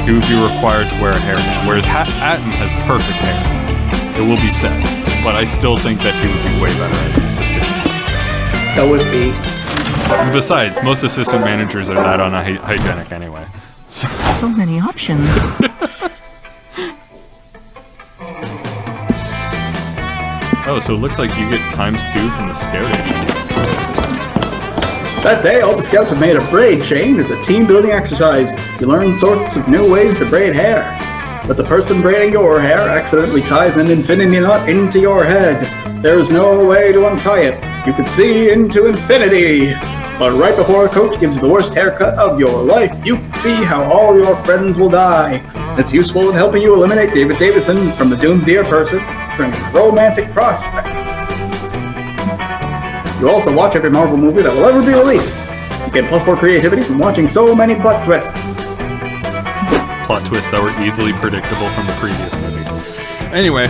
He would be required to wear a hairnet, whereas Atten has perfect hair. It will be said, but I still think that he would be way better as an assistant. So would be. Besides, most assistant managers are that unhygienic anyway. So many options. Oh, so it looks like you get ×2 from the scouting. That day, all the scouts have made a braid chain as a team-building exercise. You learn sorts of new ways to braid hair. But the person braiding your hair accidentally ties an infinity knot into your head. There's no way to untie it. You could see into infinity. But right before a coach gives you the worst haircut of your life, you see how all your friends will die. It's useful in helping you eliminate David Davison from the doomed dear person from romantic prospects. You also watch every Marvel movie that will ever be released. You get +4 creativity from watching so many plot twists. Plot twists that were easily predictable from the previous movie. Anyway.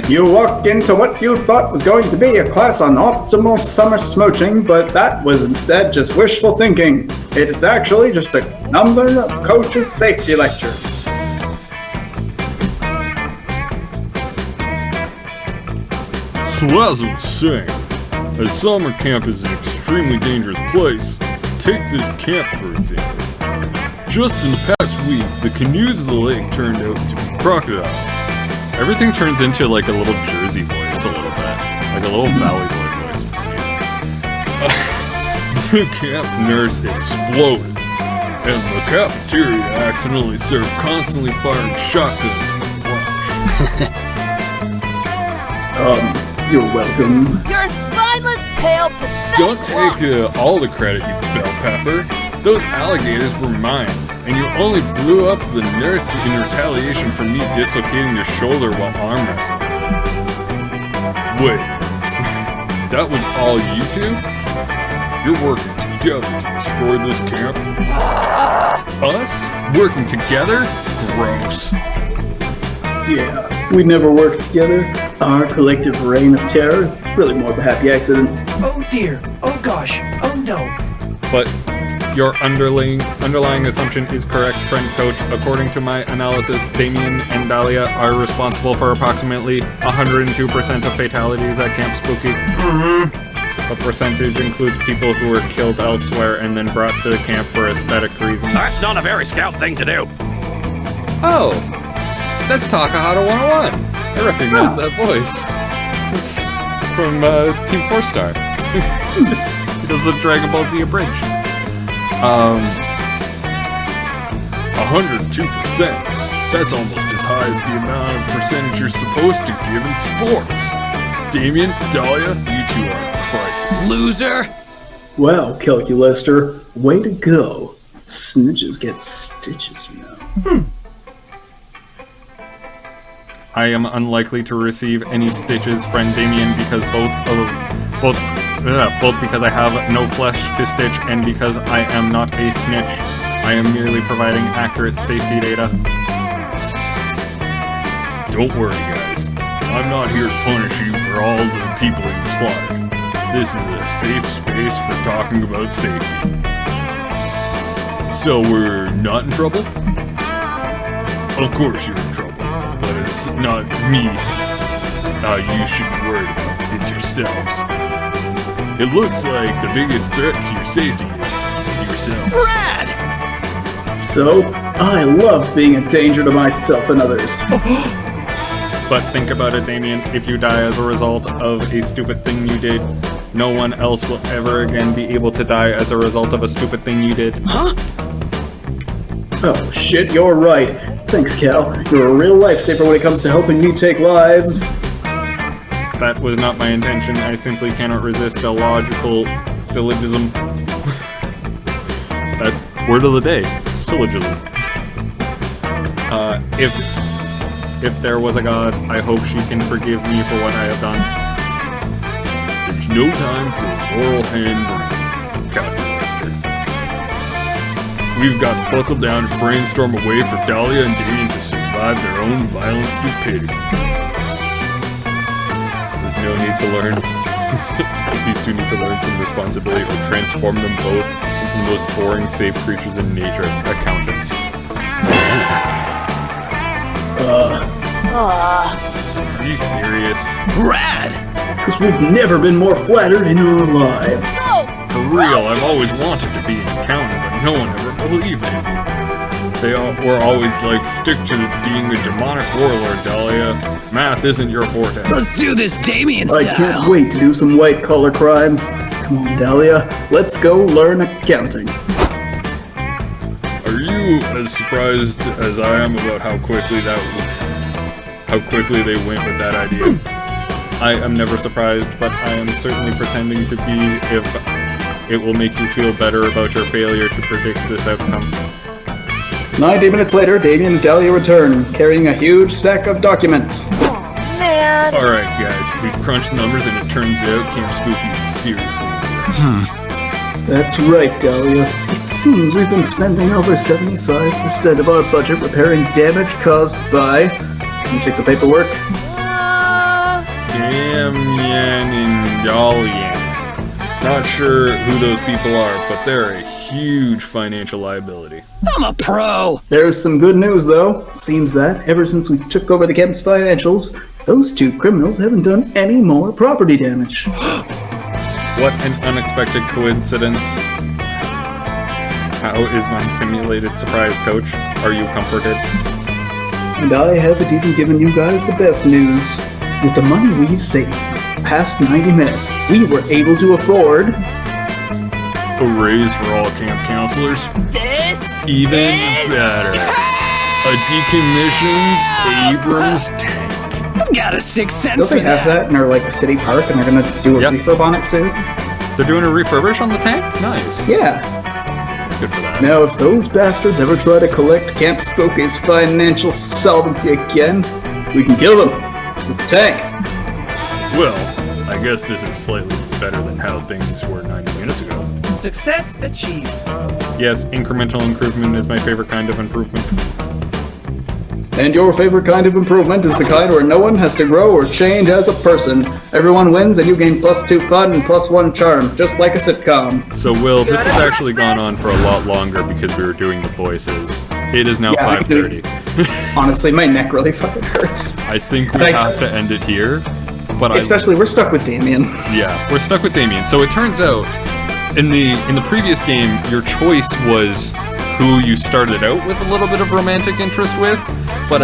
You walk into what you thought was going to be a class on optimal summer smooching, but that was instead just wishful thinking. It's actually just a number of coaches' safety lectures. So as I was saying, as summer camp is an extremely dangerous place, take this camp for example. Just in the past week, the canoes of the lake turned out to be crocodiles. Everything turns into like a little Jersey voice a little bit, like a little Valley Boy voice. The camp nurse exploded, and the cafeteria accidentally served constantly firing shotguns for lunch. You're welcome. You're a spineless, pale, pathetic Don't take all the credit, you bell pepper. Those alligators were mine, and you only blew up the nurse in retaliation for me dislocating your shoulder while arm wrestling. Wait, that was all you two? You're working together to destroy this camp? Us? Working together? Gross. Yeah. We never worked together. Our collective reign of terror is really more of a happy accident. Oh dear. Oh gosh. Oh no. But your underlying assumption is correct, friend coach. According to my analysis, Damien and Dahlia are responsible for approximately 102% of fatalities at Camp Spooky. A percentage includes people who were killed elsewhere and then brought to the camp for aesthetic reasons. That's not a very scout thing to do. Oh, that's Takahata 101. I recognize that voice. It's from Team 4-Star. He does the Dragon Ball Z abridged. 102%. That's almost as high as the amount of percentage you're supposed to give in sports. Damien, Dahlia, you two are a crisis. Loser. Wow, Calculister. Way to go. Snitches get stitches, you know. I am unlikely to receive any stitches, friend Damien, because both because I have no flesh to stitch and because I am not a snitch. I am merely providing accurate safety data. Don't worry, guys. I'm not here to punish you for all the people you've slaughtered. This is a safe space for talking about safety. So we're not in trouble? Of course you're in trouble, but it's not me you should be worried about. It's yourselves. It looks like the biggest threat to your safety is yourselves. Rad. So, I love being a danger to myself and others. But think about it, Damien. If you die as a result of a stupid thing you did, no one else will ever again be able to die as a result of a stupid thing you did. Huh? Oh shit, you're right. Thanks, Cal. You're a real lifesaver when it comes to helping me take lives. That was not my intention. I simply cannot resist a logical syllogism. That's word of the day. Syllogism. If there was a god, I hope she can forgive me for what I have done. There's no time for a moral hand-wringing, Calculaster. We've got to buckle down and brainstorm a way for Dahlia and Damien to survive their own violent stupidity. There's no need to learn. These two need to learn some responsibility or transform them both into the most boring, safe creatures in nature, accountants. Are you serious? Rad. Because we've never been more flattered in our lives. For real, I've always wanted to be an accountant, but no one ever believed in me. They were always like, stick to being a demonic warlord, Dahlia. Math isn't your forte. Let's do this Damien style. I can't wait to do some white-collar crimes. Come on, Dahlia. Let's go learn accounting. Are you as surprised as I am about how quickly they went with that idea? I am never surprised, but I am certainly pretending to be if it will make you feel better about your failure to predict this outcome. 90 minutes later, Damien and Dahlia return, carrying a huge stack of documents. Man. Alright guys, we've crunched numbers and it turns out Camp Spooky's seriously That's right, Dahlia. It seems we've been spending over 75% of our budget repairing damage caused by... Can you check the paperwork? Damien and Dahlia. Not sure who those people are, but they're a huge financial liability. I'm a pro. There's some good news, though. Seems that, ever since we took over the camp's financials, those two criminals haven't done any more property damage. What an unexpected coincidence. How is my simulated surprise, Coach? Are you comforted? And I haven't even given you guys the best news. With the money we've saved past 90 minutes, we were able to afford... A raise for all camp counselors? This Even is better. A decommissioned Abrams tank. I've got a sixth sense Don't for they have that in our like city park and they're gonna do a refurb on it soon? They're doing a refurbish on the tank? Nice. Yeah. Good for that. Now, if those bastards ever try to collect Camp Spooky's financial solvency again, we can kill them with the tank. Well, I guess this is slightly better than how things were 90 minutes ago. Success achieved. Yes, incremental improvement is my favorite kind of improvement. And your favorite kind of improvement is the kind where no one has to grow or change as a person. Everyone wins and you gain +2 fun and +1 charm, just like a sitcom. So, Will, this has actually gone on for a lot longer because we were doing the voices. It is now 5:30. Honestly, my neck really fucking hurts. I think we have to end it here. But especially, we're stuck with Damien. Yeah, we're stuck with Damien. So it turns out, in the previous game, your choice was who you started out with a little bit of romantic interest with, but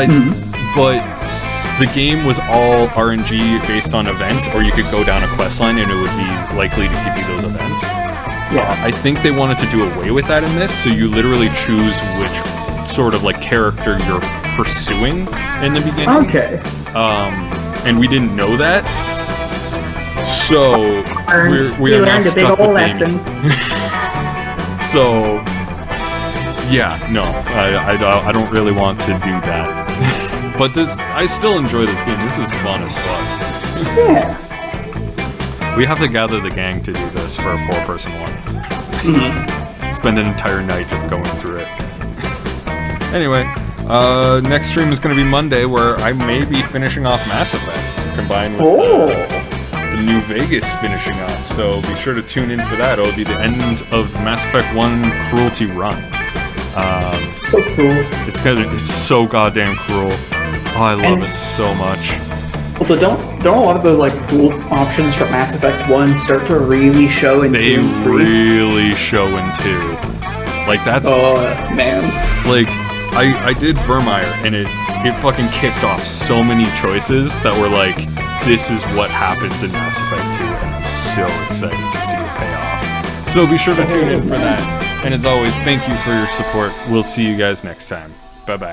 the game was all RNG based on events, or you could go down a quest line and it would be likely to give you those events. Yeah. I think they wanted to do away with that in this, so you literally choose which sort of like character you're pursuing in the beginning. Okay. And we didn't know that, so we are now learned a big stuck old with lesson. So, yeah, no, I don't really want to do that. But I still enjoy this game. This is fun as fuck. Yeah. We have to gather the gang to do this for a 4-person one. Spend an entire night just going through it. Anyway, next stream is going to be Monday, where I may be finishing off Mass Effect, combined with the New Vegas finishing off. So be sure to tune in for that. It'll be the end of Mass Effect 1 Cruelty Run. So cool. It's so goddamn cruel. Oh, I love it so much. Also, don't a lot of the like cool options from Mass Effect 1 start to really show in 2 and 3? They really show in 2. Like that's man. Like I did Vermeer and it fucking kicked off so many choices that were like, this is what happens in Mass Effect 2, and I'm so excited to see it pay off. So be sure to tune in for that. And as always, thank you for your support. We'll see you guys next time. Bye-bye.